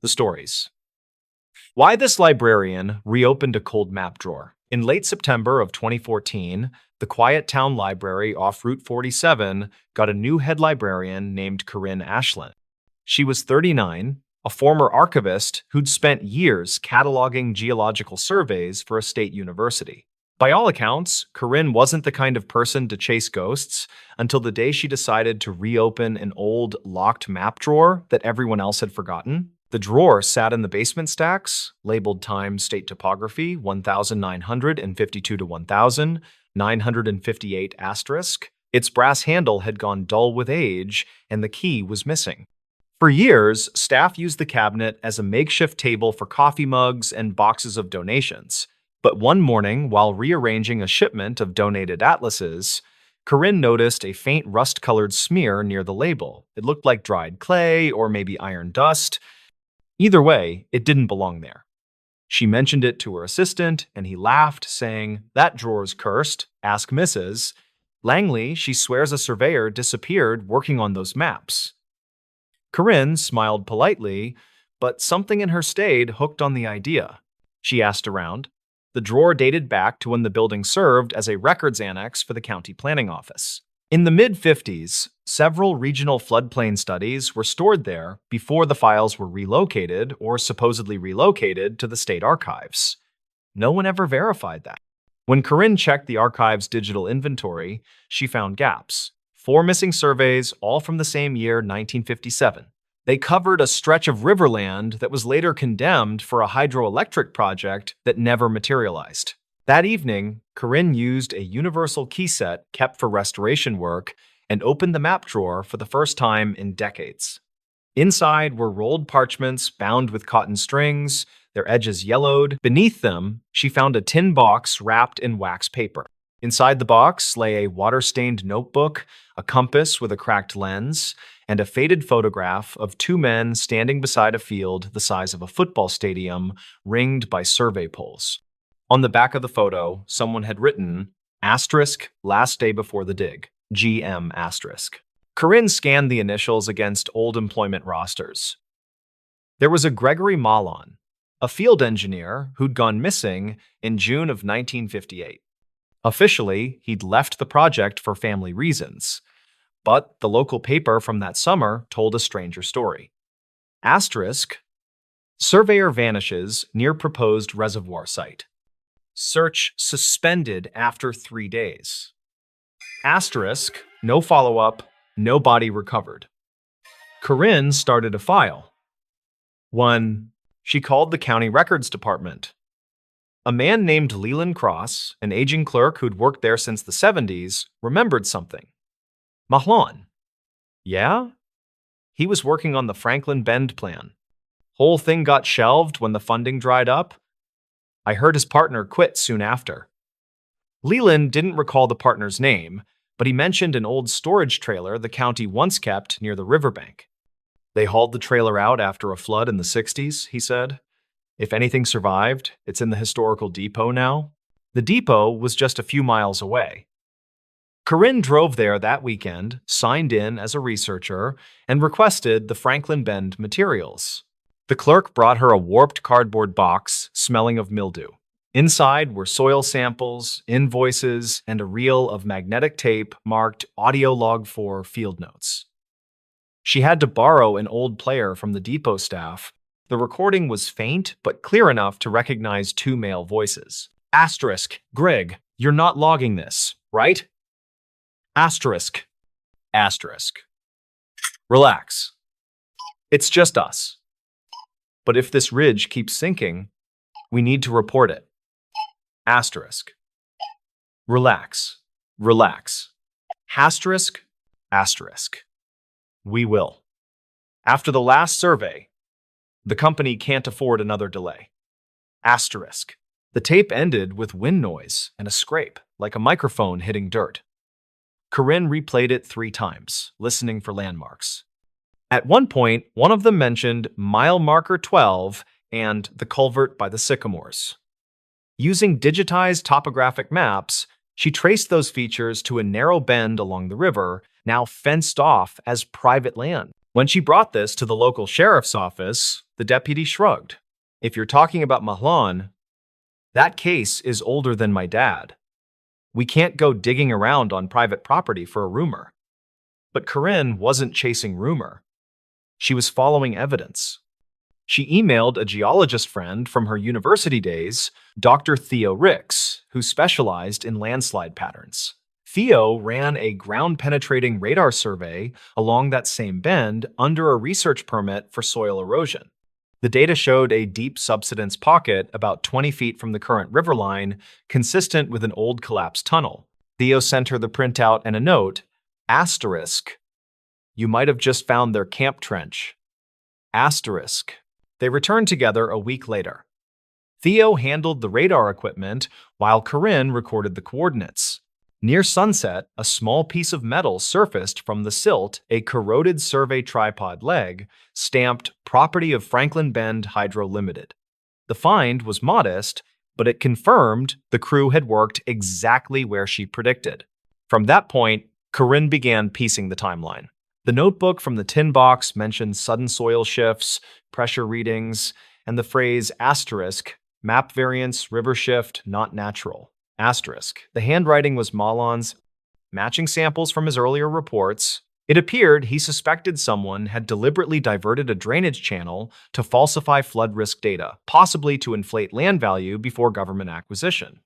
The stories. Why this librarian reopened a cold map drawer. In late September of 2014, the Quiet Town Library off Route 47 got a new head librarian named Corinne Ashland. She was 39, a former archivist who'd spent years cataloging geological surveys for a state university. By all accounts, Corinne wasn't the kind of person to chase ghosts until the day she decided to reopen an old, locked map drawer that everyone else had forgotten. The drawer sat in the basement stacks, labeled Time State Topography 1952 to 1958 asterisk. Its brass handle had gone dull with age, and the key was missing. For years, staff used the cabinet as a makeshift table for coffee mugs and boxes of donations. But one morning, while rearranging a shipment of donated atlases, Corinne noticed a faint rust-colored smear near the label. It looked like dried clay or maybe iron dust. Either way, it didn't belong there. She mentioned it to her assistant, and he laughed, saying, "That drawer's cursed. Ask Mrs. Langley. She swears a surveyor disappeared working on those maps." Corinne smiled politely, but something in her stayed hooked on the idea. She asked around. The drawer dated back to when the building served as a records annex for the county planning office. In the mid-50s, several regional floodplain studies were stored there before the files were relocated or supposedly relocated to the state archives. No one ever verified that. When Corinne checked the archive's digital inventory, she found gaps. 4 missing surveys, all from the same year, 1957. They covered a stretch of riverland that was later condemned for a hydroelectric project that never materialized. That evening, Corinne used a universal key set kept for restoration work and opened the map drawer for the first time in decades. Inside were rolled parchments bound with cotton strings, their edges yellowed. Beneath them, she found a tin box wrapped in wax paper. Inside the box lay a water-stained notebook, a compass with a cracked lens, and a faded photograph of 2 men standing beside a field the size of a football stadium, ringed by survey poles. On the back of the photo, someone had written, asterisk, last day before the dig, GM asterisk. Corinne scanned the initials against old employment rosters. There was a Gregory Mallon, a field engineer who'd gone missing in June of 1958. Officially, he'd left the project for family reasons, but the local paper from that summer told a stranger story. Asterisk, surveyor vanishes near proposed reservoir site. Search suspended after 3 days. Asterisk, no follow-up, no body recovered. Corinne started a file. 1. She called the county records department. A man named Leland Cross, an aging clerk who'd worked there since the 70s, remembered something. Mahlon. Yeah? He was working on the Franklin Bend plan. Whole thing got shelved when the funding dried up. I heard his partner quit soon after. Leland didn't recall the partner's name, but he mentioned an old storage trailer the county once kept near the riverbank. They hauled the trailer out after a flood in the 60s, he said. If anything survived, it's in the historical depot now. The depot was just a few miles away. Corinne drove there that weekend, signed in as a researcher, and requested the Franklin Bend materials. The clerk brought her a warped cardboard box smelling of mildew. Inside were soil samples, invoices, and a reel of magnetic tape marked Audio Log 4 field notes. She had to borrow an old player from the depot staff. The recording was faint, but clear enough to recognize 2 male voices. Asterisk, Greg, you're not logging this, right? Asterisk. Asterisk. Relax. It's just us. But if this ridge keeps sinking, we need to report it. Asterisk. Relax. Relax. Asterisk. Asterisk. We will. After the last survey, the company can't afford another delay. Asterisk. The tape ended with wind noise and a scrape, like a microphone hitting dirt. Corinne replayed it 3 times, listening for landmarks. At one point, one of them mentioned mile marker 12 and the culvert by the sycamores. Using digitized topographic maps, she traced those features to a narrow bend along the river, now fenced off as private land. When she brought this to the local sheriff's office, the deputy shrugged. If you're talking about Mahlan, that case is older than my dad. We can't go digging around on private property for a rumor. But Corinne wasn't chasing rumor. She was following evidence. She emailed a geologist friend from her university days, Dr. Theo Ricks, who specialized in landslide patterns. Theo ran a ground-penetrating radar survey along that same bend under a research permit for soil erosion. The data showed a deep subsidence pocket about 20 feet from the current riverline, consistent with an old collapsed tunnel. Theo sent her the printout and a note, asterisk, "You might have just found their camp trench." Asterisk. They returned together a week later. Theo handled the radar equipment while Corinne recorded the coordinates. Near sunset, a small piece of metal surfaced from the silt, a corroded survey tripod leg, stamped Property of Franklin Bend Hydro Limited. The find was modest, but it confirmed the crew had worked exactly where she predicted. From that point, Corinne began piecing the timeline. The notebook from the tin box mentioned sudden soil shifts, pressure readings, and the phrase asterisk, map variance, river shift, not natural. Asterisk. The handwriting was Mahlan's, matching samples from his earlier reports. It appeared he suspected someone had deliberately diverted a drainage channel to falsify flood risk data, possibly to inflate land value before government acquisition.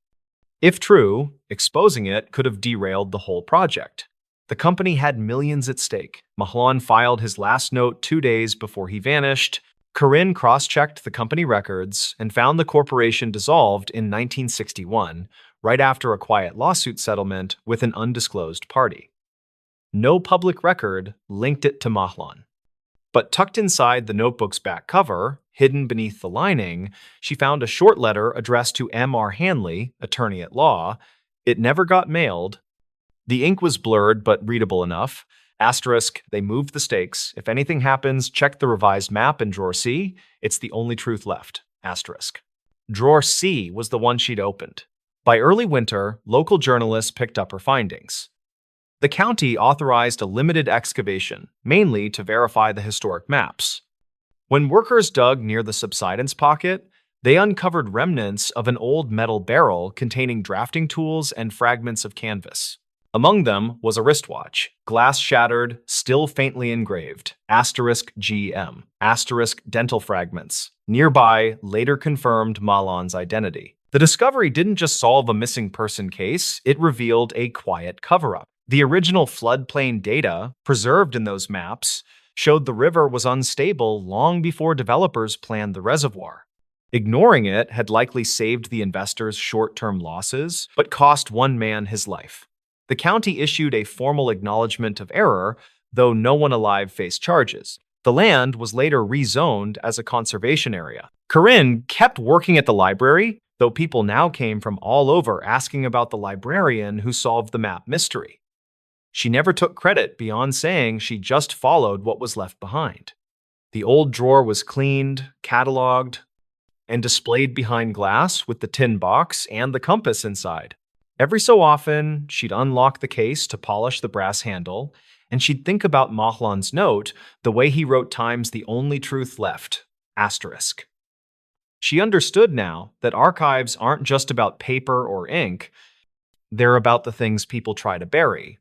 If true, exposing it could have derailed the whole project. The company had millions at stake. Mahlan filed his last note 2 days before he vanished. Corinne cross-checked the company records and found the corporation dissolved in 1961, right after a quiet lawsuit settlement with an undisclosed party. No public record linked it to Mahlan. But tucked inside the notebook's back cover, hidden beneath the lining, she found a short letter addressed to M.R. Hanley, attorney at law. It never got mailed. The ink was blurred but readable enough. Asterisk, they moved the stakes. If anything happens, check the revised map in drawer C. It's the only truth left. Asterisk. Drawer C was the one she'd opened. By early winter, local journalists picked up her findings. The county authorized a limited excavation, mainly to verify the historic maps. When workers dug near the subsidence pocket, they uncovered remnants of an old metal barrel containing drafting tools and fragments of canvas. Among them was a wristwatch, glass shattered, still faintly engraved, asterisk GM, asterisk dental fragments. Nearby, later confirmed Mahlan's identity. The discovery didn't just solve a missing person case, it revealed a quiet cover-up. The original floodplain data, preserved in those maps, showed the river was unstable long before developers planned the reservoir. Ignoring it had likely saved the investors short-term losses, but cost one man his life. The county issued a formal acknowledgement of error, though no one alive faced charges. The land was later rezoned as a conservation area. Corinne kept working at the library, though people now came from all over asking about the librarian who solved the map mystery. She never took credit beyond saying she just followed what was left behind. The old drawer was cleaned, cataloged, and displayed behind glass with the tin box and the compass inside. Every so often, she'd unlock the case to polish the brass handle, and she'd think about Mahlan's note the way he wrote times the only truth left, asterisk. She understood now that archives aren't just about paper or ink, they're about the things people try to bury,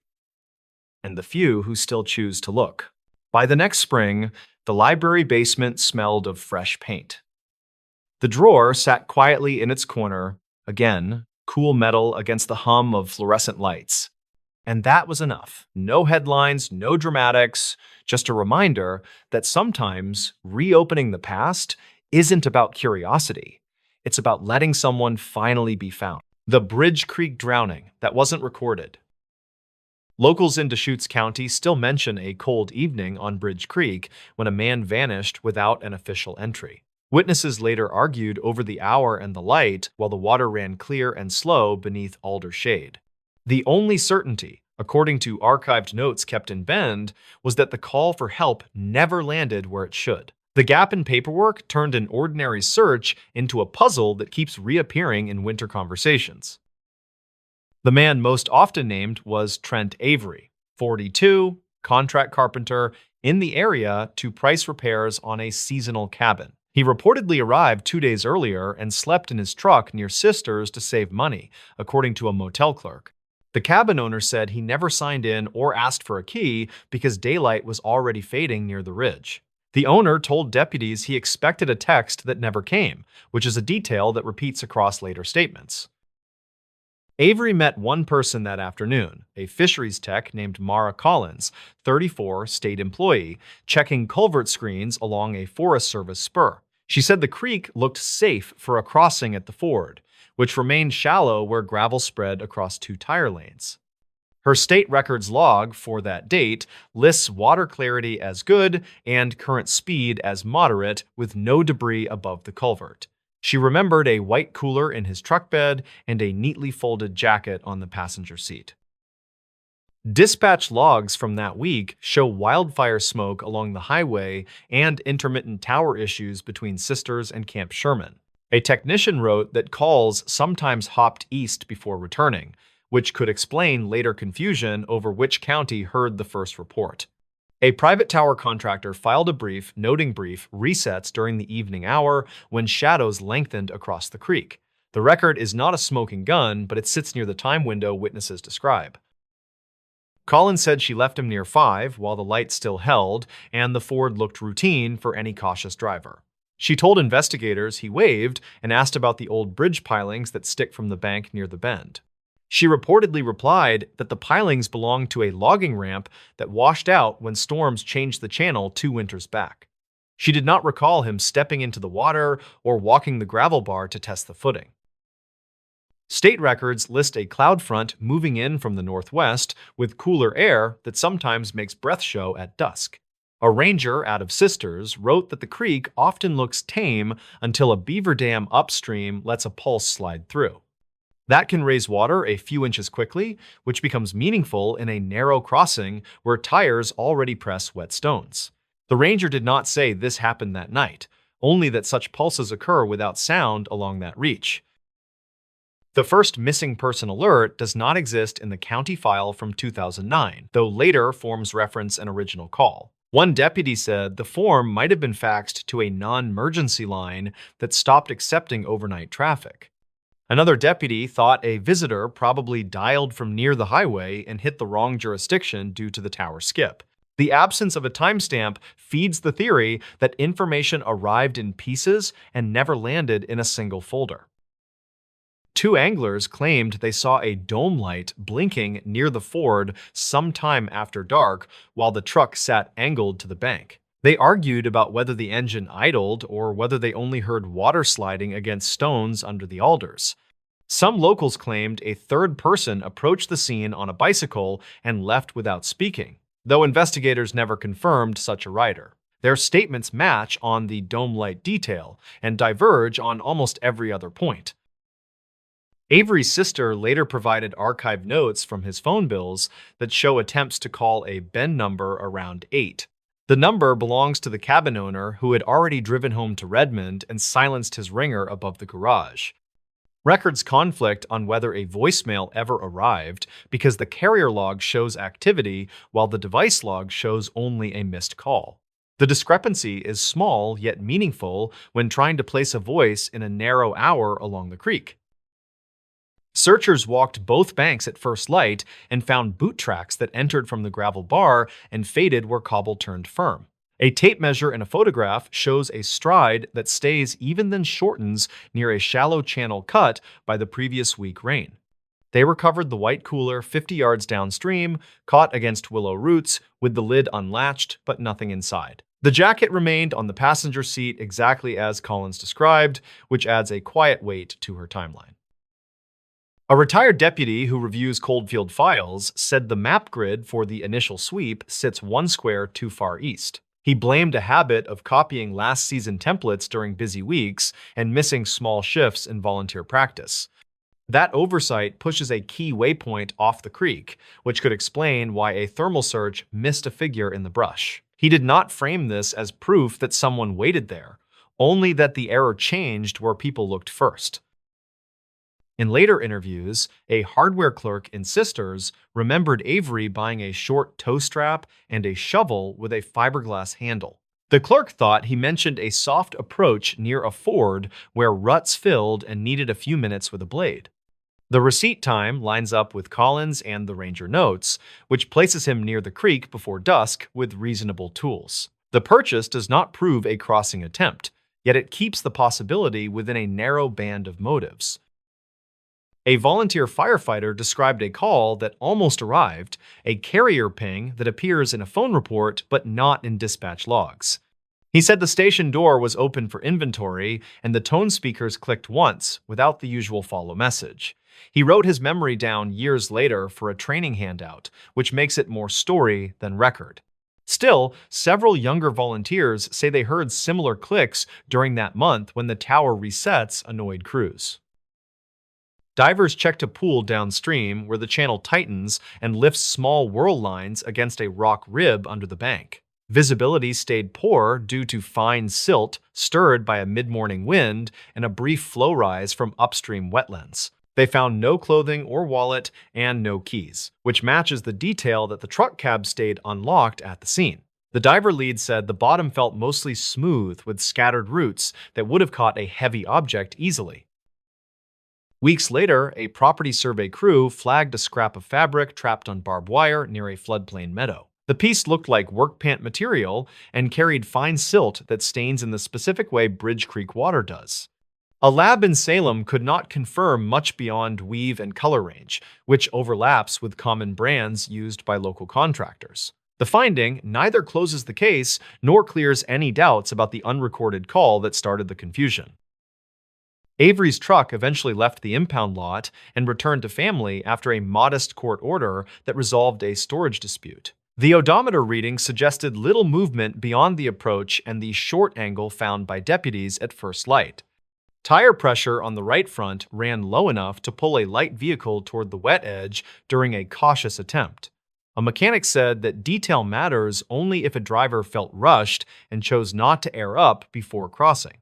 and the few who still choose to look. By the next spring, the library basement smelled of fresh paint. The drawer sat quietly in its corner, again, cool metal against the hum of fluorescent lights. And that was enough. No headlines, no dramatics, just a reminder that sometimes reopening the past isn't about curiosity. It's about letting someone finally be found. The Bridge Creek drowning that wasn't recorded. Locals in Deschutes County still mention a cold evening on Bridge Creek when a man vanished without an official entry. Witnesses later argued over the hour and the light while the water ran clear and slow beneath alder shade. The only certainty, according to archived notes kept in Bend, was that the call for help never landed where it should. The gap in paperwork turned an ordinary search into a puzzle that keeps reappearing in winter conversations. The man most often named was Trent Avery, 42, contract carpenter, in the area to price repairs on a seasonal cabin. He reportedly arrived 2 days earlier and slept in his truck near Sisters to save money, according to a motel clerk. The cabin owner said he never signed in or asked for a key because daylight was already fading near the ridge. The owner told deputies he expected a text that never came, which is a detail that repeats across later statements. Avery met one person that afternoon, a fisheries tech named Mara Collins, 34, state employee, checking culvert screens along a Forest Service spur. She said the creek looked safe for a crossing at the ford, which remained shallow where gravel spread across 2 tire lanes. Her state records log for that date lists water clarity as good and current speed as moderate with no debris above the culvert. She remembered a white cooler in his truck bed and a neatly folded jacket on the passenger seat. Dispatch logs from that week show wildfire smoke along the highway and intermittent tower issues between Sisters and Camp Sherman. A technician wrote that calls sometimes hopped east before returning, which could explain later confusion over which county heard the first report. A private tower contractor filed a brief noting brief resets during the evening hour when shadows lengthened across the creek. The record is not a smoking gun, but it sits near the time window witnesses describe. Collins said she left him near 5 while the light still held, and the ford looked routine for any cautious driver. She told investigators he waved and asked about the old bridge pilings that stick from the bank near the bend. She reportedly replied that the pilings belonged to a logging ramp that washed out when storms changed the channel 2 winters back. She did not recall him stepping into the water or walking the gravel bar to test the footing. State records list a cloud front moving in from the northwest with cooler air that sometimes makes breath show at dusk. A ranger out of Sisters wrote that the creek often looks tame until a beaver dam upstream lets a pulse slide through. That can raise water a few inches quickly, which becomes meaningful in a narrow crossing where tires already press wet stones. The ranger did not say this happened that night, only that such pulses occur without sound along that reach. The first missing person alert does not exist in the county file from 2009, though later forms reference an original call. One deputy said the form might have been faxed to a non-emergency line that stopped accepting overnight traffic. Another deputy thought a visitor probably dialed from near the highway and hit the wrong jurisdiction due to the tower skip. The absence of a timestamp feeds the theory that information arrived in pieces and never landed in a single folder. 2 anglers claimed they saw a dome light blinking near the ford sometime after dark while the truck sat angled to the bank. They argued about whether the engine idled or whether they only heard water sliding against stones under the alders. Some locals claimed a third person approached the scene on a bicycle and left without speaking, though investigators never confirmed such a rider. Their statements match on the dome light detail and diverge on almost every other point. Avery's sister later provided archived notes from his phone bills that show attempts to call a Ben number around 8. The number belongs to the cabin owner who had already driven home to Redmond and silenced his ringer above the garage. Records conflict on whether a voicemail ever arrived because the carrier log shows activity while the device log shows only a missed call. The discrepancy is small yet meaningful when trying to place a voice in a narrow hour along the creek. Searchers walked both banks at first light and found boot tracks that entered from the gravel bar and faded where cobble turned firm. A tape measure and a photograph shows a stride that stays even then shortens near a shallow channel cut by the previous week rain. They recovered the white cooler 50 yards downstream, caught against willow roots, with the lid unlatched but nothing inside. The jacket remained on the passenger seat exactly as Collins described, which adds a quiet weight to her timeline. A retired deputy who reviews Coldfield files said the map grid for the initial sweep sits 1 square too far east. He blamed a habit of copying last season templates during busy weeks and missing small shifts in volunteer practice. That oversight pushes a key waypoint off the creek, which could explain why a thermal search missed a figure in the brush. He did not frame this as proof that someone waited there, only that the error changed where people looked first. In later interviews, a hardware clerk in Sisters remembered Avery buying a short toe strap and a shovel with a fiberglass handle. The clerk thought he mentioned a soft approach near a ford where ruts filled and needed a few minutes with a blade. The receipt time lines up with Collins and the ranger notes, which places him near the creek before dusk with reasonable tools. The purchase does not prove a crossing attempt, yet it keeps the possibility within a narrow band of motives. A volunteer firefighter described a call that almost arrived, a carrier ping that appears in a phone report but not in dispatch logs. He said the station door was open for inventory and the tone speakers clicked once without the usual follow message. He wrote his memory down years later for a training handout, which makes it more story than record. Still, several younger volunteers say they heard similar clicks during that month when the tower resets annoyed crews. Divers checked a pool downstream where the channel tightens and lifts small whirl lines against a rock rib under the bank. Visibility stayed poor due to fine silt stirred by a mid-morning wind and a brief flow rise from upstream wetlands. They found no clothing or wallet and no keys, which matches the detail that the truck cab stayed unlocked at the scene. The diver lead said the bottom felt mostly smooth with scattered roots that would have caught a heavy object easily. Weeks later, a property survey crew flagged a scrap of fabric trapped on barbed wire near a floodplain meadow. The piece looked like work pant material and carried fine silt that stains in the specific way Bridge Creek water does. A lab in Salem could not confirm much beyond weave and color range, which overlaps with common brands used by local contractors. The finding neither closes the case nor clears any doubts about the unrecorded call that started the confusion. Avery's truck eventually left the impound lot and returned to family after a modest court order that resolved a storage dispute. The odometer reading suggested little movement beyond the approach and the short angle found by deputies at first light. Tire pressure on the right front ran low enough to pull a light vehicle toward the wet edge during a cautious attempt. A mechanic said that detail matters only if a driver felt rushed and chose not to air up before crossing.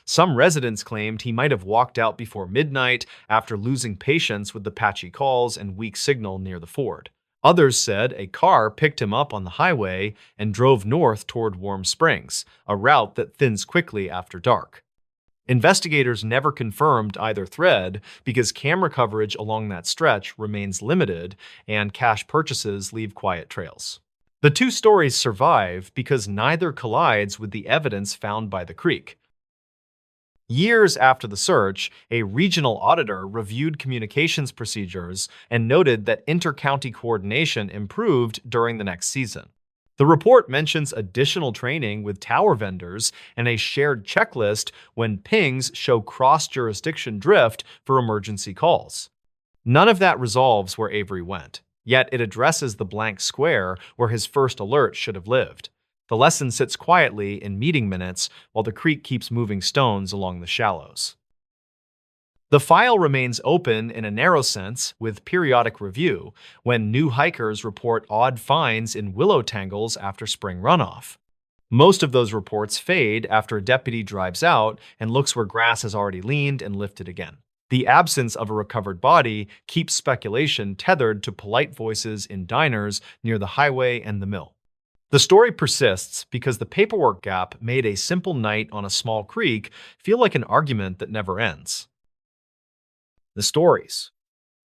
Some residents claimed he might have walked out before midnight after losing patience with the patchy calls and weak signal near the ford. Others said a car picked him up on the highway and drove north toward Warm Springs, a route that thins quickly after dark. Investigators never confirmed either thread because camera coverage along that stretch remains limited and cash purchases leave quiet trails. The two stories survive because neither collides with the evidence found by the creek. Years after the search, a regional auditor reviewed communications procedures and noted that inter-county coordination improved during the next season. The report mentions additional training with tower vendors and a shared checklist when pings show cross-jurisdiction drift for emergency calls. None of that resolves where Avery went, yet it addresses the blank square where his first alert should have lived. The lesson sits quietly in meeting minutes while the creek keeps moving stones along the shallows. The file remains open in a narrow sense with periodic review when new hikers report odd finds in willow tangles after spring runoff. Most of those reports fade after a deputy drives out and looks where grass has already leaned and lifted again. The absence of a recovered body keeps speculation tethered to polite voices in diners near the highway and the mill. The story persists because the paperwork gap made a simple night on a small creek feel like an argument that never ends. The stories.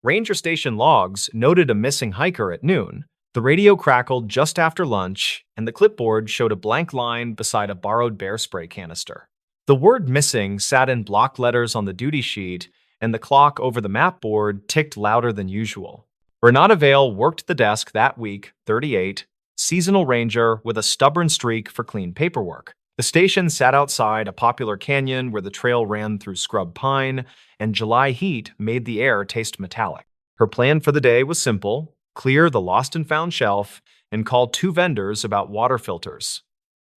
Ranger station logs noted a missing hiker at noon. The radio crackled just after lunch, and the clipboard showed a blank line beside a borrowed bear spray canister. The word missing sat in block letters on the duty sheet, and the clock over the map board ticked louder than usual. Renata Vale worked the desk that week, 38, seasonal ranger with a stubborn streak for clean paperwork. The station sat outside a popular canyon where the trail ran through scrub pine, and July heat made the air taste metallic. Her plan for the day was simple: clear the lost and found shelf and call 2 vendors about water filters.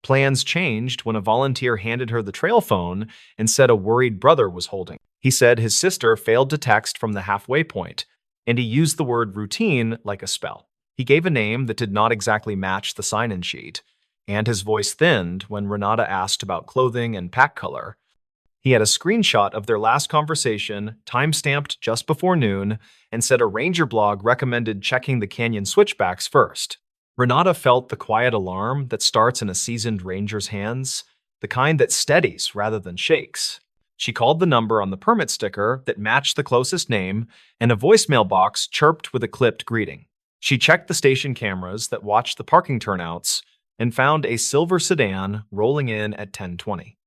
Plans changed when a volunteer handed her the trail phone and said a worried brother was holding. He said his sister failed to text from the halfway point, and he used the word routine like a spell. He gave a name that did not exactly match the sign-in sheet, and his voice thinned when Renata asked about clothing and pack color. He had a screenshot of their last conversation, time-stamped just before noon, and said a ranger blog recommended checking the canyon switchbacks first. Renata felt the quiet alarm that starts in a seasoned ranger's hands, the kind that steadies rather than shakes. She called the number on the permit sticker that matched the closest name, and a voicemail box chirped with a clipped greeting. She checked the station cameras that watched the parking turnouts and found a silver sedan rolling in at 10:20.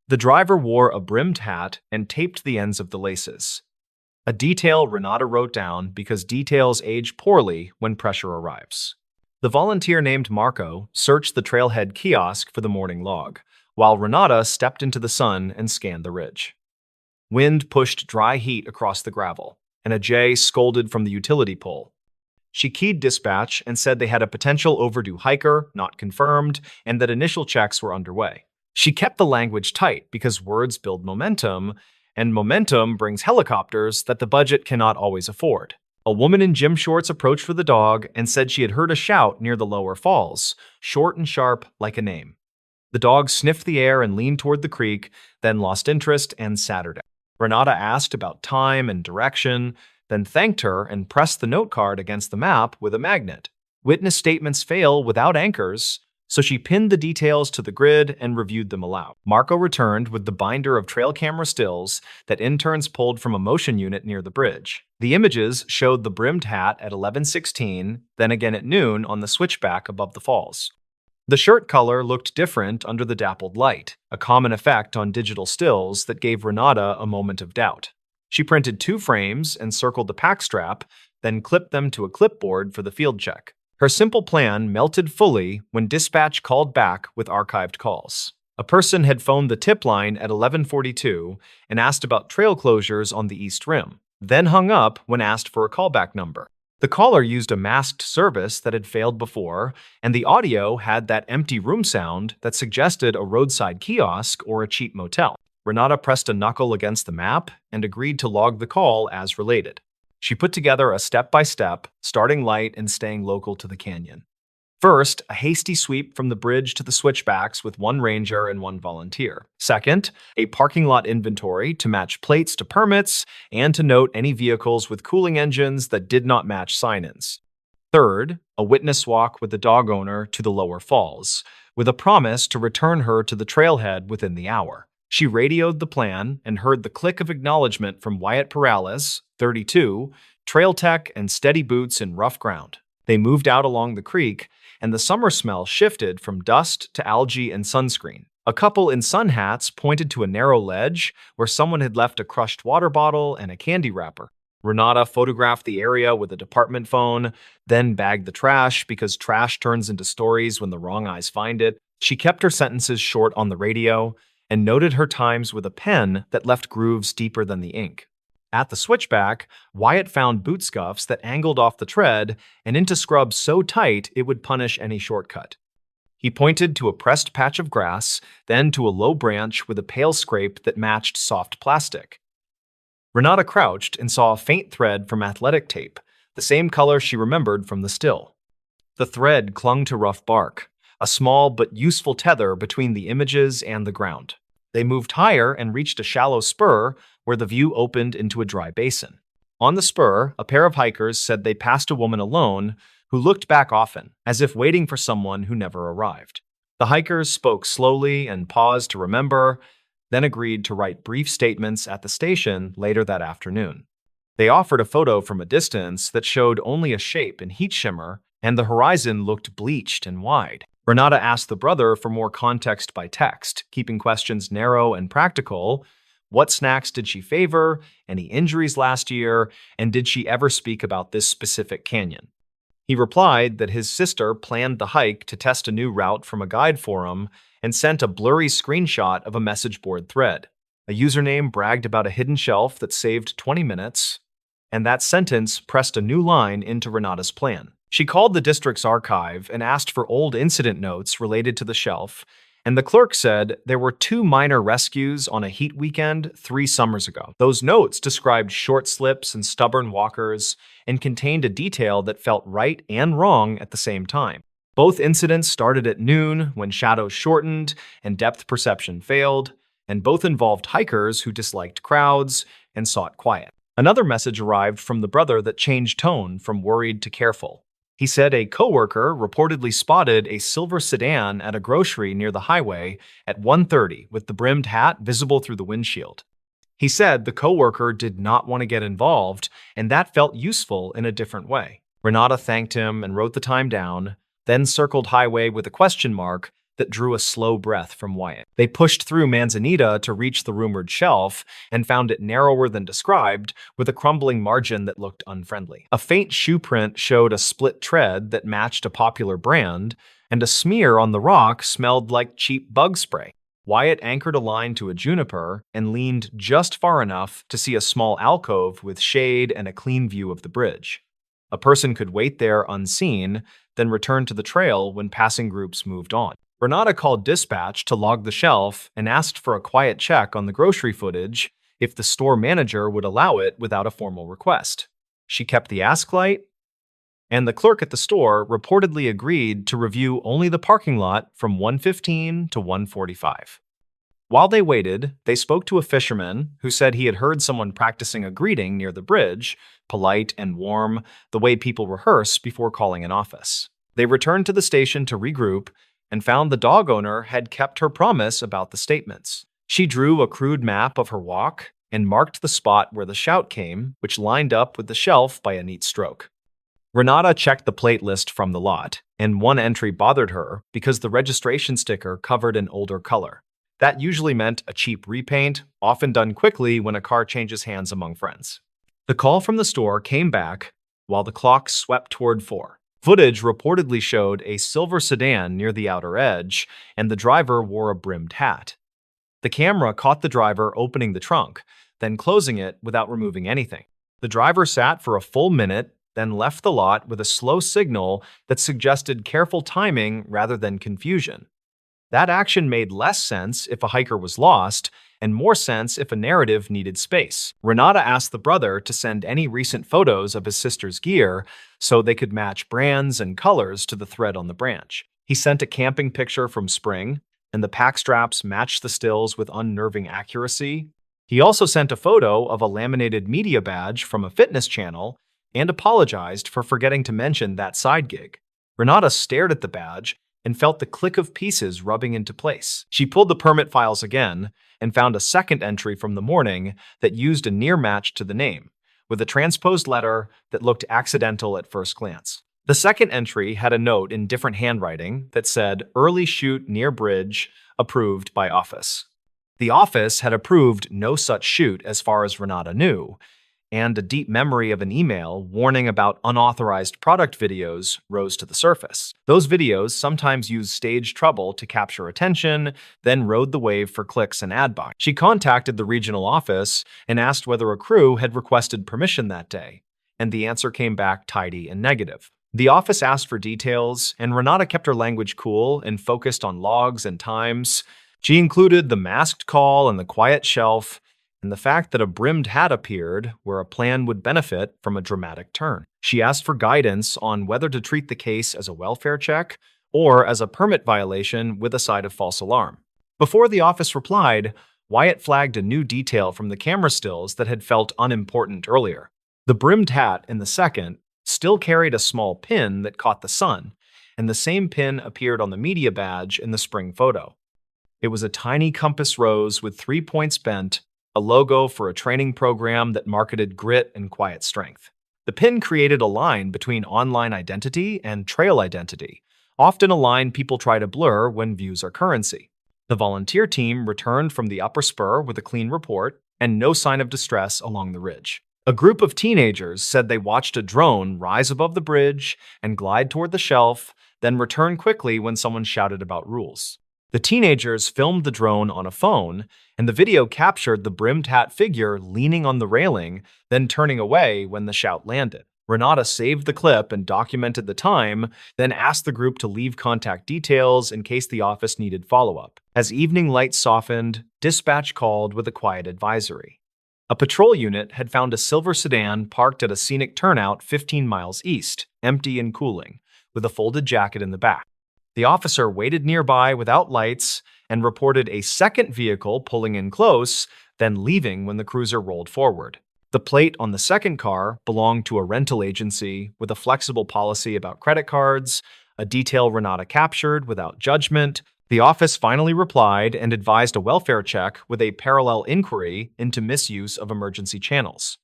The driver wore a brimmed hat and taped the ends of the laces. A detail Renata wrote down because details age poorly when pressure arrives. The volunteer named Marco searched the trailhead kiosk for the morning log, while Renata stepped into the sun and scanned the ridge. Wind pushed dry heat across the gravel, and a jay scolded from the utility pole. She keyed dispatch and said they had a potential overdue hiker, not confirmed, and that initial checks were underway. She kept the language tight because words build momentum, and momentum brings helicopters that the budget cannot always afford. A woman in gym shorts approached with a dog and said she had heard a shout near the lower falls, short and sharp like a name. The dog sniffed the air and leaned toward the creek, then lost interest and sat her down. Renata asked about time and direction, then thanked her and pressed the note card against the map with a magnet. Witness statements fail without anchors, so she pinned the details to the grid and reviewed them aloud. Marco returned with the binder of trail camera stills that interns pulled from a motion unit near the bridge. The images showed the brimmed hat at 11:16, then again at noon on the switchback above the falls. The shirt color looked different under the dappled light, a common effect on digital stills that gave Renata a moment of doubt. She printed 2 frames and circled the pack strap, then clipped them to a clipboard for the field check. Her simple plan melted fully when dispatch called back with archived calls. A person had phoned the tip line at 11:42 and asked about trail closures on the East Rim, then hung up when asked for a callback number. The caller used a masked service that had failed before, and the audio had that empty room sound that suggested a roadside kiosk or a cheap motel. Renata pressed a knuckle against the map and agreed to log the call as related. She put together a step-by-step, starting light and staying local to the canyon. First, a hasty sweep from the bridge to the switchbacks with 1 ranger and 1 volunteer. Second, a parking lot inventory to match plates to permits and to note any vehicles with cooling engines that did not match sign-ins. Third, a witness walk with the dog owner to the lower falls, with a promise to return her to the trailhead within the hour. She radioed the plan and heard the click of acknowledgement from Wyatt Perales, 32, trail tech and steady boots in rough ground. They moved out along the creek, and the summer smell shifted from dust to algae and sunscreen. A couple in sun hats pointed to a narrow ledge where someone had left a crushed water bottle and a candy wrapper. Renata photographed the area with a department phone, then bagged the trash because trash turns into stories when the wrong eyes find it. She kept her sentences short on the radio and noted her times with a pen that left grooves deeper than the ink. At the switchback, Wyatt found boot scuffs that angled off the tread and into scrub so tight it would punish any shortcut. He pointed to a pressed patch of grass, then to a low branch with a pale scrape that matched soft plastic. Renata crouched and saw a faint thread from athletic tape, the same color she remembered from the still. The thread clung to rough bark, a small but useful tether between the images and the ground. They moved higher and reached a shallow spur where the view opened into a dry basin. On the spur, a pair of hikers said they passed a woman alone who looked back often, as if waiting for someone who never arrived. The hikers spoke slowly and paused to remember, then agreed to write brief statements at the station later that afternoon. They offered a photo from a distance that showed only a shape in heat shimmer, and the horizon looked bleached and wide. Renata asked the brother for more context by text, keeping questions narrow and practical. What snacks did she favor? Any injuries last year? And did she ever speak about this specific canyon? He replied that his sister planned the hike to test a new route from a guide forum and sent a blurry screenshot of a message board thread. A username bragged about a hidden shelf that saved 20 minutes, and that sentence pressed a new line into Renata's plan. She called the district's archive and asked for old incident notes related to the shelf, and the clerk said there were 2 minor rescues on a heat weekend 3 summers ago. Those notes described short slips and stubborn walkers and contained a detail that felt right and wrong at the same time. Both incidents started at noon when shadows shortened and depth perception failed, and both involved hikers who disliked crowds and sought quiet. Another message arrived from the brother that changed tone from worried to careful. He said a coworker reportedly spotted a silver sedan at a grocery near the highway at 1:30 with the brimmed hat visible through the windshield. He said the coworker did not want to get involved, and that felt useful in a different way. Renata thanked him and wrote the time down, then circled highway with a question mark that drew a slow breath from Wyatt. They pushed through Manzanita to reach the rumored shelf and found it narrower than described, with a crumbling margin that looked unfriendly. A faint shoe print showed a split tread that matched a popular brand, and a smear on the rock smelled like cheap bug spray. Wyatt anchored a line to a juniper and leaned just far enough to see a small alcove with shade and a clean view of the bridge. A person could wait there unseen, then return to the trail when passing groups moved on. Renata called dispatch to log the shelf and asked for a quiet check on the grocery footage if the store manager would allow it without a formal request. She kept the ask light, and the clerk at the store reportedly agreed to review only the parking lot from 1:15 to 1:45. While they waited, they spoke to a fisherman who said he had heard someone practicing a greeting near the bridge, polite and warm, the way people rehearse before calling an office. They returned to the station to regroup and found the dog owner had kept her promise about the statements. She drew a crude map of her walk and marked the spot where the shout came, which lined up with the shelf by a neat stroke. Renata checked the plate list from the lot, and one entry bothered her because the registration sticker covered an older color. That usually meant a cheap repaint, often done quickly when a car changes hands among friends. The call from the store came back while the clock swept toward 4. Footage reportedly showed a silver sedan near the outer edge, and the driver wore a brimmed hat. The camera caught the driver opening the trunk, then closing it without removing anything. The driver sat for a full minute, then left the lot with a slow signal that suggested careful timing rather than confusion. That action made less sense if a hiker was lost, and more sense if a narrative needed space. Renata asked the brother to send any recent photos of his sister's gear so they could match brands and colors to the thread on the branch. He sent a camping picture from spring, and the pack straps matched the stills with unnerving accuracy. He also sent a photo of a laminated media badge from a fitness channel and apologized for forgetting to mention that side gig. Renata stared at the badge and felt the click of pieces rubbing into place. She pulled the permit files again and found a second entry from the morning that used a near match to the name, with a transposed letter that looked accidental at first glance. The second entry had a note in different handwriting that said, "Early shoot near bridge, approved by office." The office had approved no such shoot as far as Renata knew, and a deep memory of an email warning about unauthorized product videos rose to the surface. Those videos sometimes used stage trouble to capture attention, then rode the wave for clicks and ad buys. She contacted the regional office and asked whether a crew had requested permission that day, and the answer came back tidy and negative. The office asked for details, and Renata kept her language cool and focused on logs and times. She included the masked call and the quiet shelf, and the fact that a brimmed hat appeared where a plan would benefit from a dramatic turn. She asked for guidance on whether to treat the case as a welfare check or as a permit violation with a side of false alarm. Before the office replied, Wyatt flagged a new detail from the camera stills that had felt unimportant earlier. The brimmed hat in the second still carried a small pin that caught the sun, and the same pin appeared on the media badge in the spring photo. It was a tiny compass rose with 3 points bent, a logo for a training program that marketed grit and quiet strength. The pin created a line between online identity and trail identity, often a line people try to blur when views are currency. The volunteer team returned from the upper spur with a clean report and no sign of distress along the ridge. A group of teenagers said they watched a drone rise above the bridge and glide toward the shelf, then return quickly when someone shouted about rules. The teenagers filmed the drone on a phone, and the video captured the brimmed hat figure leaning on the railing, then turning away when the shout landed. Renata saved the clip and documented the time, then asked the group to leave contact details in case the office needed follow-up. As evening lights softened, dispatch called with a quiet advisory. A patrol unit had found a silver sedan parked at a scenic turnout 15 miles east, empty and cooling, with a folded jacket in the back. The officer waited nearby without lights and reported a second vehicle pulling in close, then leaving when the cruiser rolled forward. The plate on the second car belonged to a rental agency with a flexible policy about credit cards, a detail Renata captured without judgment. The office finally replied and advised a welfare check with a parallel inquiry into misuse of emergency channels.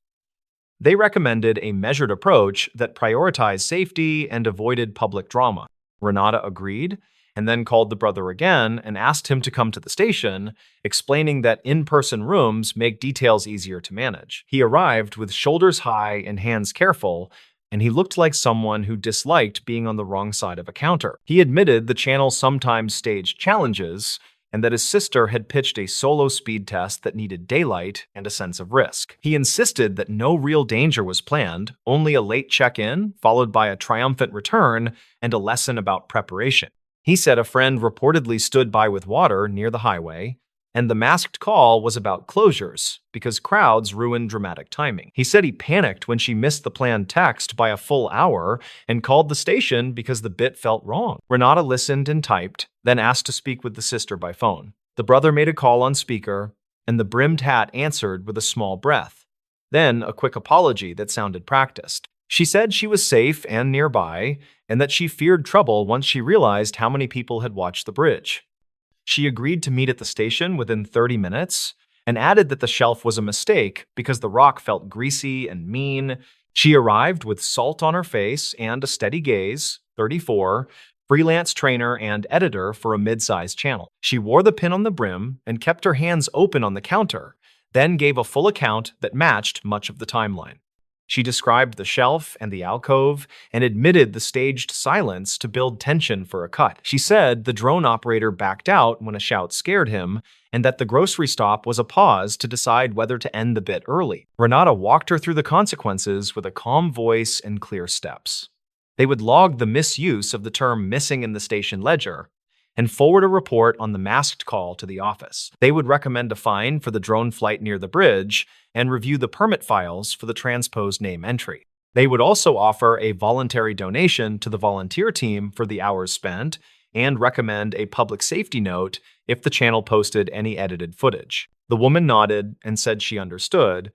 They recommended a measured approach that prioritized safety and avoided public drama. Renata agreed, and then called the brother again and asked him to come to the station, explaining that in-person rooms make details easier to manage. He arrived with shoulders high and hands careful, and he looked like someone who disliked being on the wrong side of a counter. He admitted the channel sometimes staged challenges, and that his sister had pitched a solo speed test that needed daylight and a sense of risk. He insisted that no real danger was planned, only a late check-in, followed by a triumphant return and a lesson about preparation. He said a friend reportedly stood by with water near the highway, and the masked call was about closures because crowds ruined dramatic timing. He said he panicked when she missed the planned text by a full hour and called the station because the bit felt wrong. Renata listened and typed, then asked to speak with the sister by phone. The brother made a call on speaker, and the brimmed hat answered with a small breath, then a quick apology that sounded practiced. She said she was safe and nearby, and that she feared trouble once she realized how many people had watched the bridge. She agreed to meet at the station within 30 minutes and added that the shelf was a mistake because the rock felt greasy and mean. She arrived with salt on her face and a steady gaze, 34, freelance trainer and editor for a mid-sized channel. She wore the pin on the brim and kept her hands open on the counter, then gave a full account that matched much of the timeline. She described the shelf and the alcove and admitted the staged silence to build tension for a cut. She said the drone operator backed out when a shout scared him and that the grocery stop was a pause to decide whether to end the bit early. Renata walked her through the consequences with a calm voice and clear steps. They would log the misuse of the term missing in the station ledger and forward a report on the masked call to the office. They would recommend a fine for the drone flight near the bridge and review the permit files for the transposed name entry. They would also offer a voluntary donation to the volunteer team for the hours spent and recommend a public safety note if the channel posted any edited footage. The woman nodded and said she understood,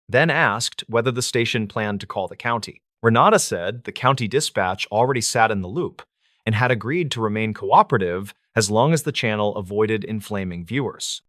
then asked whether the station planned to call the county. Renata said the county dispatch already sat in the loop and had agreed to remain cooperative as long as the channel avoided inflaming viewers.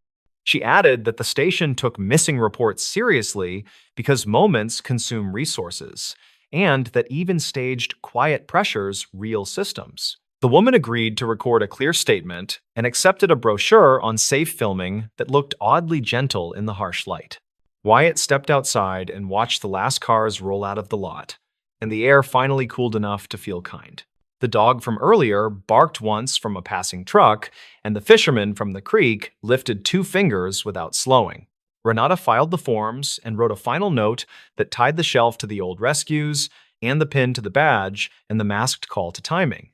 She added that the station took missing reports seriously because moments consume resources, and that even staged quiet pressures real systems. The woman agreed to record a clear statement and accepted a brochure on safe filming that looked oddly gentle in the harsh light. Wyatt stepped outside and watched the last cars roll out of the lot, and the air finally cooled enough to feel kind. The dog from earlier barked once from a passing truck, and the fisherman from the creek lifted 2 fingers without slowing. Renata filed the forms and wrote a final note that tied the shelf to the old rescues and the pin to the badge and the masked call to timing.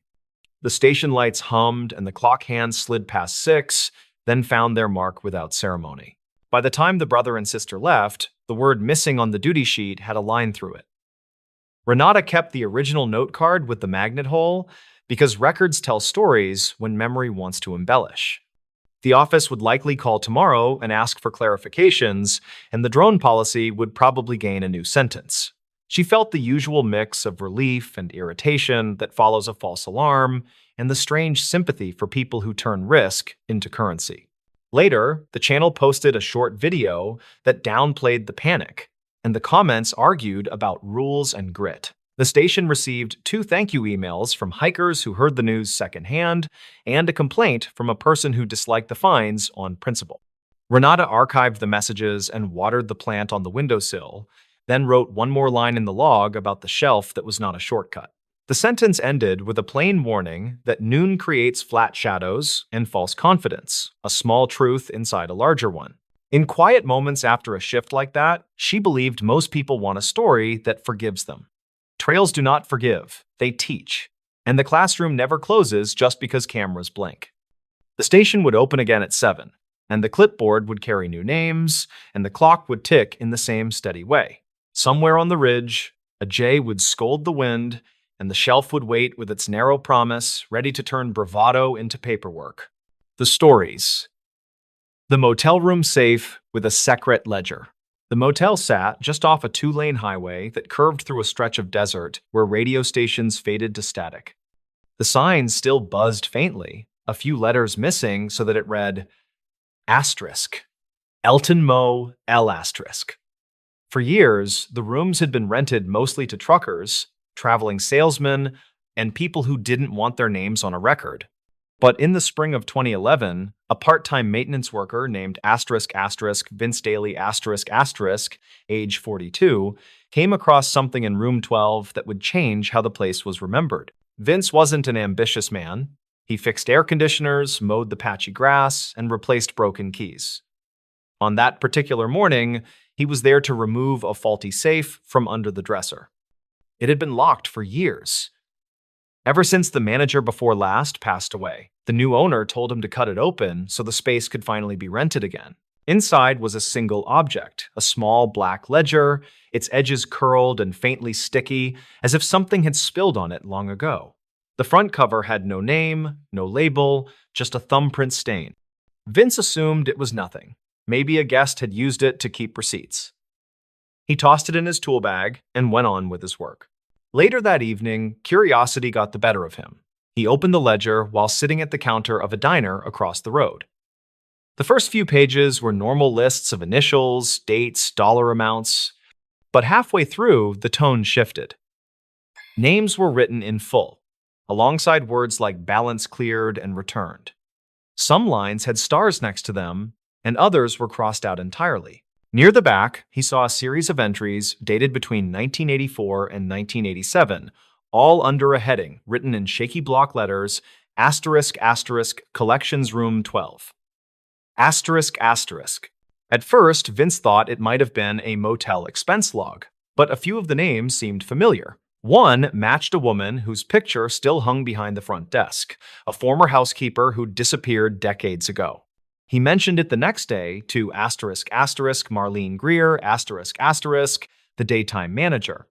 The station lights hummed and the clock hands slid past 6, then found their mark without ceremony. By the time the brother and sister left, the word missing on the duty sheet had a line through it. Renata kept the original note card with the magnet hole because records tell stories when memory wants to embellish. The office would likely call tomorrow and ask for clarifications, and the drone policy would probably gain a new sentence. She felt the usual mix of relief and irritation that follows a false alarm, and the strange sympathy for people who turn risk into currency. Later, the channel posted a short video that downplayed the panic, and the comments argued about rules and grit. The station received 2 thank you emails from hikers who heard the news secondhand and a complaint from a person who disliked the fines on principle. Renata archived the messages and watered the plant on the windowsill, then wrote one more line in the log about the shelf that was not a shortcut. The sentence ended with a plain warning that noon creates flat shadows and false confidence, a small truth inside a larger one. In quiet moments after a shift like that, she believed most people want a story that forgives them. Trails do not forgive, they teach. And the classroom never closes just because cameras blink. The station would open again at 7, and the clipboard would carry new names, and the clock would tick in the same steady way. Somewhere on the ridge, a jay would scold the wind, and the shelf would wait with its narrow promise, ready to turn bravado into paperwork. The stories. The motel room safe with a secret ledger. The motel sat just off a two-lane highway that curved through a stretch of desert where radio stations faded to static. The sign still buzzed faintly, a few letters missing so that it read, asterisk, Elton Mo L asterisk. For years, the rooms had been rented mostly to truckers, traveling salesmen, and people who didn't want their names on a record. But in the spring of 2011, a part-time maintenance worker named Vince Daly age 42, came across something in room 12 that would change how the place was remembered. Vince wasn't an ambitious man. He fixed air conditioners, mowed the patchy grass, and replaced broken keys. On that particular morning, he was there to remove a faulty safe from under the dresser. It had been locked for years. Ever since the manager before last passed away, the new owner told him to cut it open so the space could finally be rented again. Inside was a single object, a small black ledger, its edges curled and faintly sticky, as if something had spilled on it long ago. The front cover had no name, no label, just a thumbprint stain. Vince assumed it was nothing. Maybe a guest had used it to keep receipts. He tossed it in his tool bag and went on with his work. Later that evening, curiosity got the better of him. He opened the ledger while sitting at the counter of a diner across the road. The first few pages were normal lists of initials, dates, dollar amounts, but halfway through, the tone shifted. Names were written in full, alongside words like balance cleared and returned. Some lines had stars next to them, and others were crossed out entirely. Near the back, he saw a series of entries dated between 1984 and 1987, all under a heading written in shaky block letters, Collections Room 12. At first, Vince thought it might have been a motel expense log, but a few of the names seemed familiar. One matched a woman whose picture still hung behind the front desk, a former housekeeper who'd disappeared decades ago. He mentioned it the next day to Marlene Greer, the daytime manager,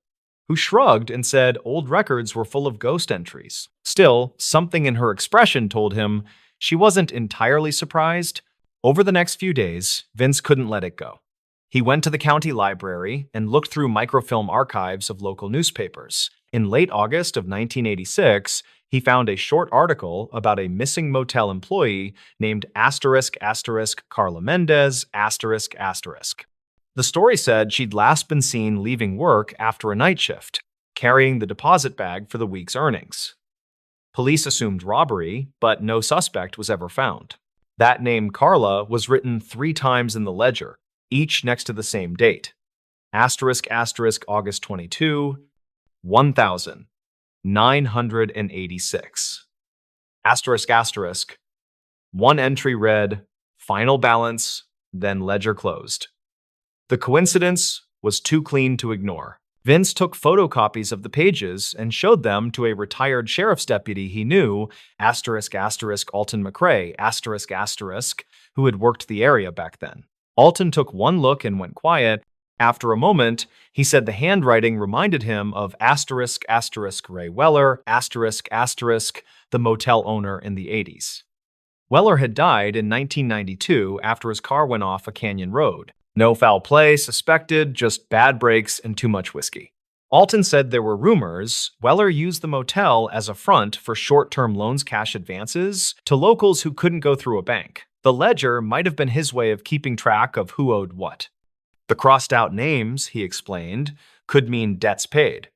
who shrugged and said old records were full of ghost entries. Still, something in her expression told him she wasn't entirely surprised. Over the next few days, Vince couldn't let it go. He went to the county library and looked through microfilm archives of local newspapers. In late August of 1986, he found a short article about a missing motel employee named Carla Mendez. The story said she'd last been seen leaving work after a night shift, carrying the deposit bag for the week's earnings. Police assumed robbery, but no suspect was ever found. That name Carla was written 3 times in the ledger, each next to the same date. August 22, 1986. One entry read, final balance, then ledger closed. The coincidence was too clean to ignore. Vince took photocopies of the pages and showed them to a retired sheriff's deputy he knew, Alton McCrae, who had worked the area back then. Alton took one look and went quiet. After a moment, he said the handwriting reminded him of Ray Weller, the motel owner in the 80s. Weller had died in 1992 after his car went off a canyon road. No foul play suspected, just bad brakes and too much whiskey. Alton said there were rumors Weller used the motel as a front for short-term loans cash advances to locals who couldn't go through a bank. The ledger might have been his way of keeping track of who owed what. The crossed-out names, he explained, could mean debts paid.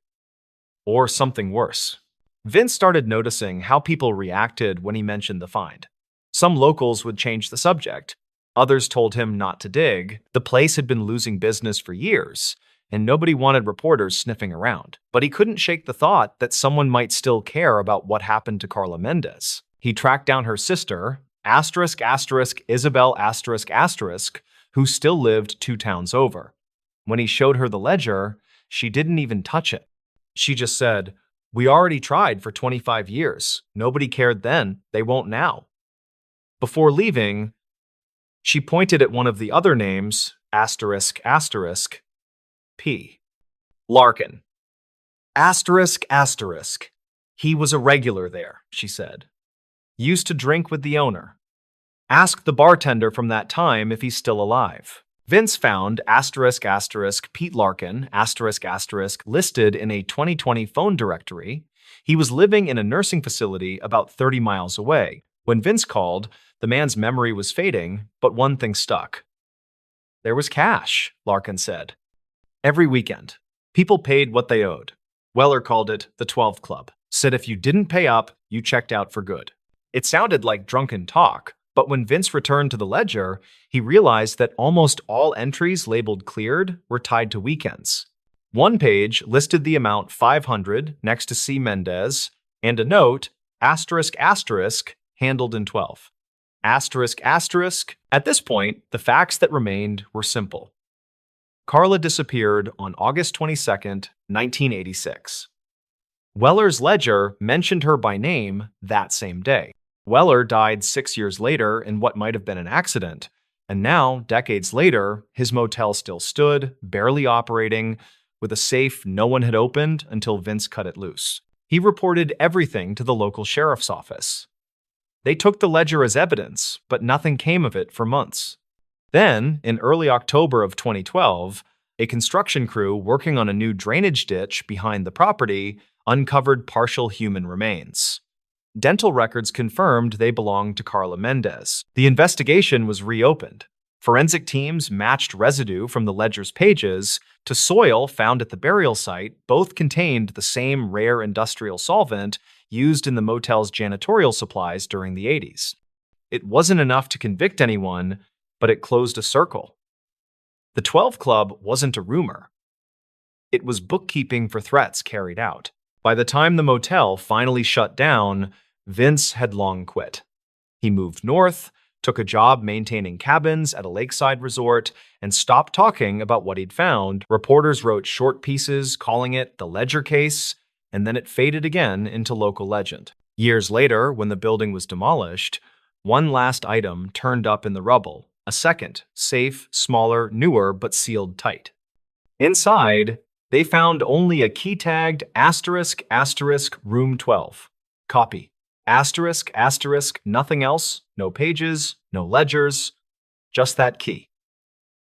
Or something worse. Vince started noticing how people reacted when he mentioned the find. Some locals would change the subject. Others told him not to dig. The place had been losing business for years, and nobody wanted reporters sniffing around. But he couldn't shake the thought that someone might still care about what happened to Carla Mendez. He tracked down her sister, Isabel who still lived 2 towns over. When he showed her the ledger, she didn't even touch it. She just said, "We already tried for 25 years. Nobody cared then. They won't now." Before leaving, she pointed at one of the other names, P. Larkin. He was a regular there, she said. Used to drink with the owner. Ask the bartender from that time if he's still alive. Vince found Pete Larkin listed in a 2020 phone directory. He was living in a nursing facility about 30 miles away. When Vince called, the man's memory was fading, but one thing stuck. There was cash, Larkin said. Every weekend, people paid what they owed. Weller called it the 12 Club. Said if you didn't pay up, you checked out for good. It sounded like drunken talk, but when Vince returned to the ledger, he realized that almost all entries labeled cleared were tied to weekends. One page listed the amount 500 next to C. Mendez, and a note, handled in 12. At this point, the facts that remained were simple. Carla disappeared on August 22nd, 1986. Weller's ledger mentioned her by name that same day. Weller died 6 years later in what might have been an accident, and now, decades later, his motel still stood, barely operating, with a safe no one had opened until Vince cut it loose. He reported everything to the local sheriff's office. They took the ledger as evidence, but nothing came of it for months. Then, in early October of 2012, a construction crew working on a new drainage ditch behind the property uncovered partial human remains. Dental records confirmed they belonged to Carla Mendez. The investigation was reopened. Forensic teams matched residue from the ledger's pages to soil found at the burial site. Both contained the same rare industrial solvent used in the motel's janitorial supplies during the 80s. It wasn't enough to convict anyone, but it closed a circle. The 12 Club wasn't a rumor. It was bookkeeping for threats carried out. By the time the motel finally shut down, Vince had long quit. He moved north, took a job maintaining cabins at a lakeside resort, and stopped talking about what he'd found. Reporters wrote short pieces calling it the Ledger case, and then it faded again into local legend. Years later, when the building was demolished, one last item turned up in the rubble, a second, safe, smaller, newer, but sealed tight. Inside, they found only a key-tagged room 12. Copy. Nothing else, no pages, no ledgers, just that key.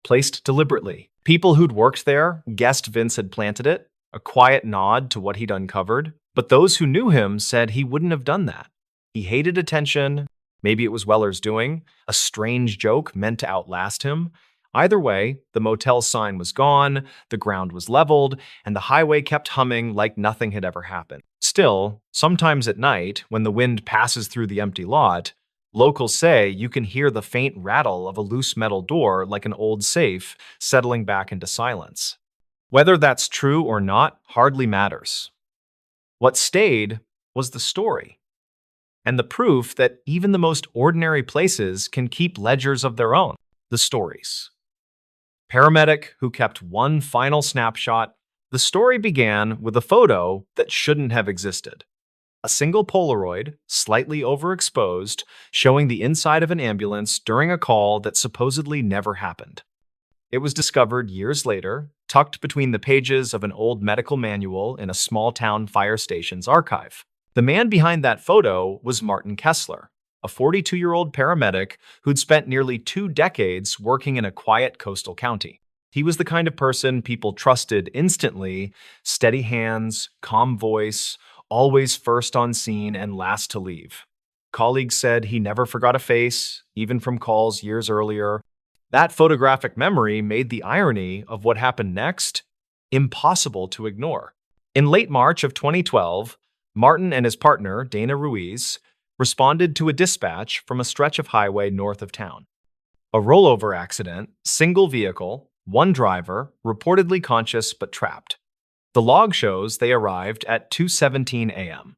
Placed deliberately. People who'd worked there guessed Vince had planted it, a quiet nod to what he'd uncovered, but those who knew him said he wouldn't have done that. He hated attention. Maybe it was Weller's doing, a strange joke meant to outlast him. Either way, the motel's sign was gone, the ground was leveled, and the highway kept humming like nothing had ever happened. Still, sometimes at night, when the wind passes through the empty lot, locals say you can hear the faint rattle of a loose metal door like an old safe settling back into silence. Whether that's true or not hardly matters. What stayed was the story, and the proof that even the most ordinary places can keep ledgers of their own. The stories. Paramedic who kept one final snapshot. The story began with a photo that shouldn't have existed. A single Polaroid, slightly overexposed, showing the inside of an ambulance during a call that supposedly never happened. It was discovered years later, tucked between the pages of an old medical manual in a small-town fire station's archive. The man behind that photo was Martin Kessler, a 42-year-old paramedic who'd spent nearly 2 decades working in a quiet coastal county. He was the kind of person people trusted instantly, steady hands, calm voice, always first on scene and last to leave. Colleagues said he never forgot a face, even from calls years earlier. That photographic memory made the irony of what happened next impossible to ignore. In late March of 2012, Martin and his partner, Dana Ruiz, responded to a dispatch from a stretch of highway north of town. A rollover accident, single vehicle, one driver, reportedly conscious but trapped. The log shows they arrived at 2:17 a.m.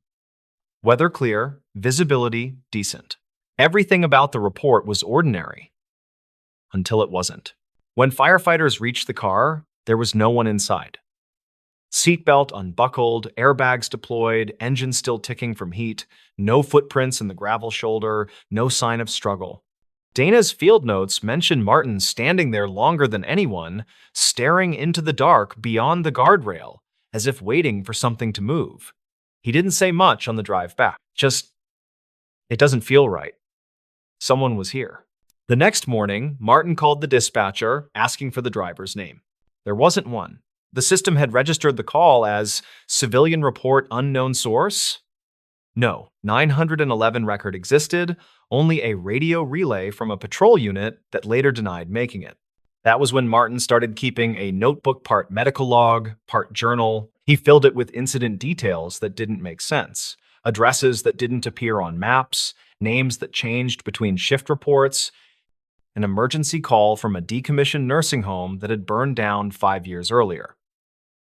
Weather clear, visibility decent. Everything about the report was ordinary. Until it wasn't. When firefighters reached the car, there was no one inside. Seatbelt unbuckled, airbags deployed, engine still ticking from heat, no footprints in the gravel shoulder, no sign of struggle. Dana's field notes mention Martin standing there longer than anyone, staring into the dark beyond the guardrail, as if waiting for something to move. He didn't say much on the drive back, just, "It doesn't feel right." Someone was here. The next morning, Martin called the dispatcher, asking for the driver's name. There wasn't one. The system had registered the call as civilian report unknown source. No, 911 record existed, only a radio relay from a patrol unit that later denied making it. That was when Martin started keeping a notebook part medical log, part journal. He filled it with incident details that didn't make sense, addresses that didn't appear on maps, names that changed between shift reports, an emergency call from a decommissioned nursing home that had burned down 5 years earlier.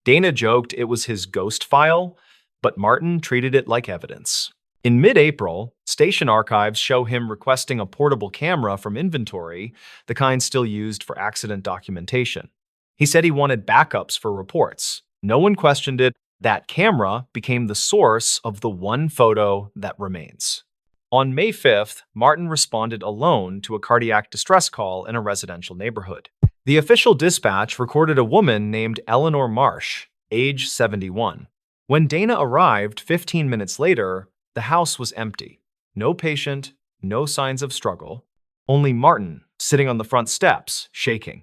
Dana joked it was his ghost file, but Martin treated it like evidence. In mid-April, station archives show him requesting a portable camera from inventory, the kind still used for accident documentation. He said he wanted backups for reports. No one questioned it. That camera became the source of the one photo that remains. On May 5th, Martin responded alone to a cardiac distress call in a residential neighborhood. The official dispatch recorded a woman named Eleanor Marsh, age 71. When Dana arrived 15 minutes later, the house was empty. No patient, no signs of struggle. Only Martin, sitting on the front steps, shaking.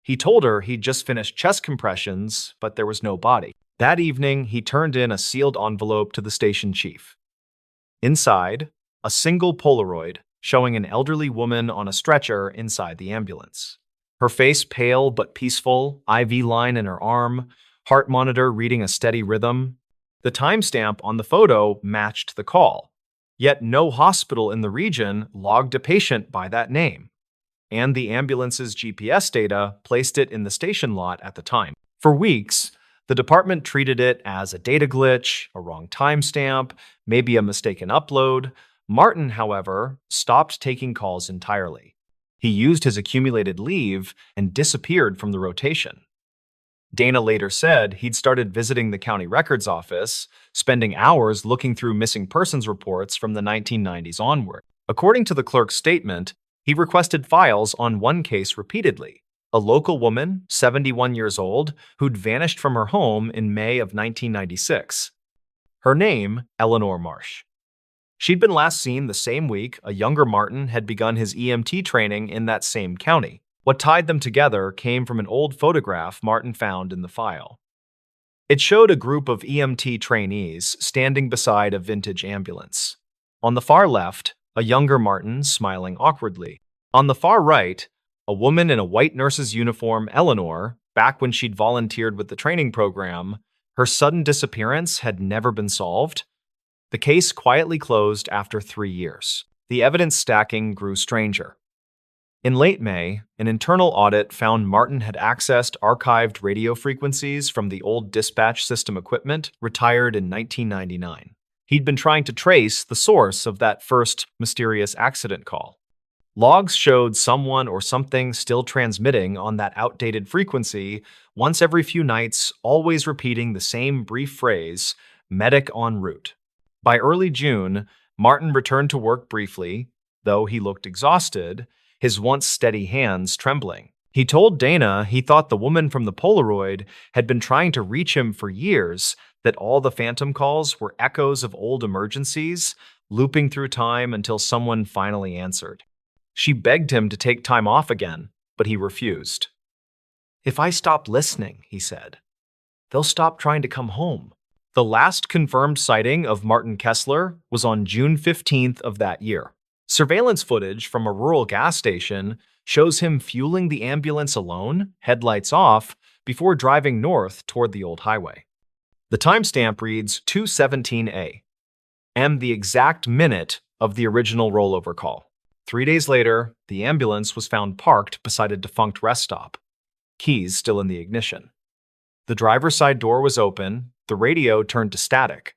He told her he'd just finished chest compressions, but there was no body. That evening, he turned in a sealed envelope to the station chief. Inside, a single Polaroid showing an elderly woman on a stretcher inside the ambulance. Her face pale but peaceful, IV line in her arm, heart monitor reading a steady rhythm. The timestamp on the photo matched the call, yet no hospital in the region logged a patient by that name, and the ambulance's GPS data placed it in the station lot at the time. For weeks, the department treated it as a data glitch, a wrong timestamp, maybe a mistaken upload. Martin, however, stopped taking calls entirely. He used his accumulated leave and disappeared from the rotation. Dana later said he'd started visiting the county records office, spending hours looking through missing persons reports from the 1990s onward. According to the clerk's statement, he requested files on one case repeatedly, a local woman, 71 years old, who'd vanished from her home in May of 1996. Her name, Eleanor Marsh. She'd been last seen the same week a younger Martin had begun his EMT training in that same county. What tied them together came from an old photograph Martin found in the file. It showed a group of EMT trainees standing beside a vintage ambulance. On the far left, a younger Martin smiling awkwardly. On the far right, a woman in a white nurse's uniform, Eleanor, back when she'd volunteered with the training program. Her sudden disappearance had never been solved. The case quietly closed after 3 years. The evidence stacking grew stranger. In late May, an internal audit found Martin had accessed archived radio frequencies from the old dispatch system equipment retired in 1999. He'd been trying to trace the source of that first mysterious accident call. Logs showed someone or something still transmitting on that outdated frequency once every few nights, always repeating the same brief phrase, "medic en route." By early June, Martin returned to work briefly, though he looked exhausted, his once steady hands trembling. He told Dana he thought the woman from the Polaroid had been trying to reach him for years, that all the phantom calls were echoes of old emergencies, looping through time until someone finally answered. She begged him to take time off again, but he refused. "If I stop listening," he said, "they'll stop trying to come home." The last confirmed sighting of Martin Kessler was on June 15th of that year. Surveillance footage from a rural gas station shows him fueling the ambulance alone, headlights off, before driving north toward the old highway. The timestamp reads 2:17 a.m., the exact minute of the original rollover call. 3 days later, the ambulance was found parked beside a defunct rest stop, keys still in the ignition. The driver's side door was open, the radio turned to static.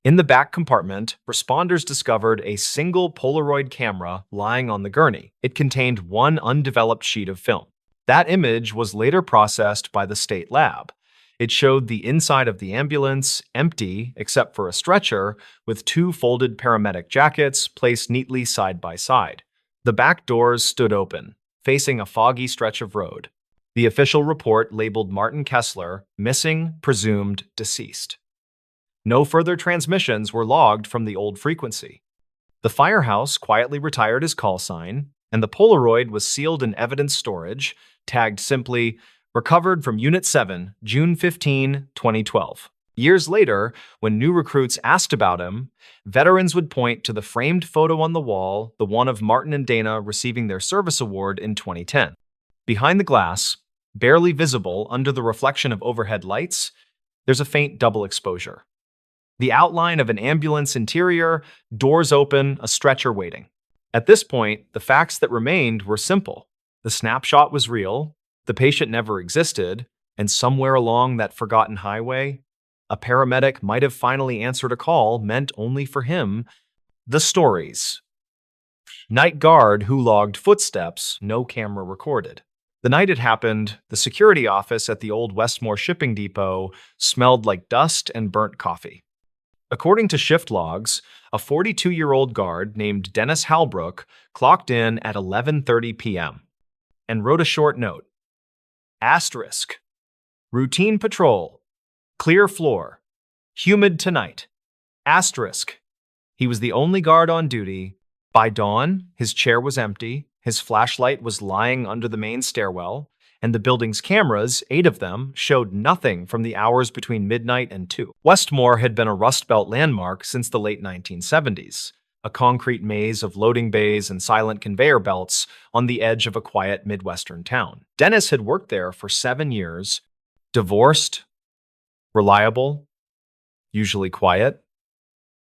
In the back compartment, responders discovered a single Polaroid camera lying on the gurney. It contained one undeveloped sheet of film. That image was later processed by the state lab. It showed the inside of the ambulance, empty except for a stretcher, with 2 folded paramedic jackets placed neatly side by side. The back doors stood open, facing a foggy stretch of road. The official report labeled Martin Kessler missing, presumed deceased. No further transmissions were logged from the old frequency. The firehouse quietly retired his call sign, and the Polaroid was sealed in evidence storage, tagged simply, recovered from Unit 7, June 15, 2012. Years later, when new recruits asked about him, veterans would point to the framed photo on the wall, the one of Martin and Dana receiving their service award in 2010. Behind the glass, barely visible under the reflection of overhead lights, there's a faint double exposure. The outline of an ambulance interior, doors open, a stretcher waiting. At this point, the facts that remained were simple. The snapshot was real, the patient never existed, and somewhere along that forgotten highway, a paramedic might have finally answered a call meant only for him. The stories. Night guard who logged footsteps, no camera recorded. The night it happened, the security office at the old Westmore shipping depot smelled like dust and burnt coffee. According to shift logs, a 42-year-old guard named Dennis Halbrook clocked in at 11:30 p.m. and wrote a short note. Asterisk. Routine patrol. Clear floor. Humid tonight. Asterisk. He was the only guard on duty. By dawn, his chair was empty, his flashlight was lying under the main stairwell, and the building's cameras, 8 of them, showed nothing from the hours between midnight and 2. Westmore had been a Rust Belt landmark since the late 1970s, a concrete maze of loading bays and silent conveyor belts on the edge of a quiet Midwestern town. Dennis had worked there for 7 years, divorced, reliable, usually quiet.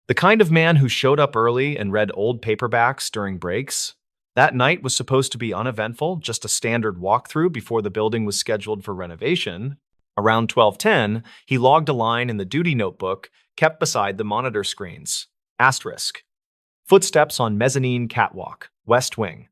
The kind of man who showed up early and read old paperbacks during breaks. That night was supposed to be uneventful, just a standard walkthrough before the building was scheduled for renovation. Around 12:10, he logged a line in the duty notebook kept beside the monitor screens. Asterisk. Footsteps on mezzanine catwalk, West Wing.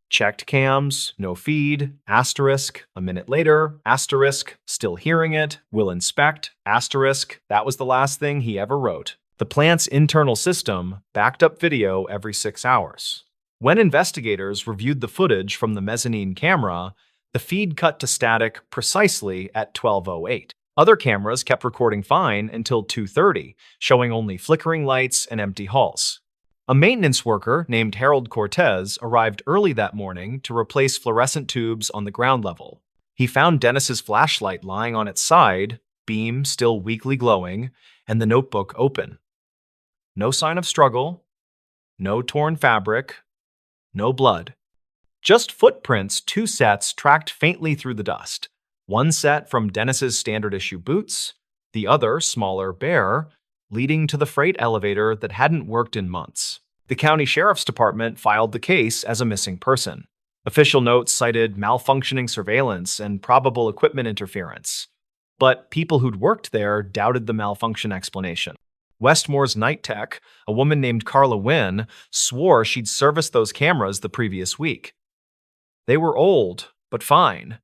Checked cams, no feed, asterisk. A minute later, asterisk. Still hearing it, will inspect, asterisk. That was the last thing he ever wrote. The plant's internal system backed up video every 6 hours. When investigators reviewed the footage from the mezzanine camera, the feed cut to static precisely at 12:08. Other cameras kept recording fine until 2:30, showing only flickering lights and empty halls. A maintenance worker named Harold Cortez arrived early that morning to replace fluorescent tubes on the ground level. He found Dennis's flashlight lying on its side, beam still weakly glowing, and the notebook open. No sign of struggle, no torn fabric, no blood. Just footprints, 2 sets tracked faintly through the dust. One set from Dennis's standard issue boots, the other, smaller, bare, leading to the freight elevator that hadn't worked in months. The county sheriff's department filed the case as a missing person. Official notes cited malfunctioning surveillance and probable equipment interference. But people who'd worked there doubted the malfunction explanation. Westmore's night tech, a woman named Carla Wynn, swore she'd serviced those cameras the previous week. They were old, but fine,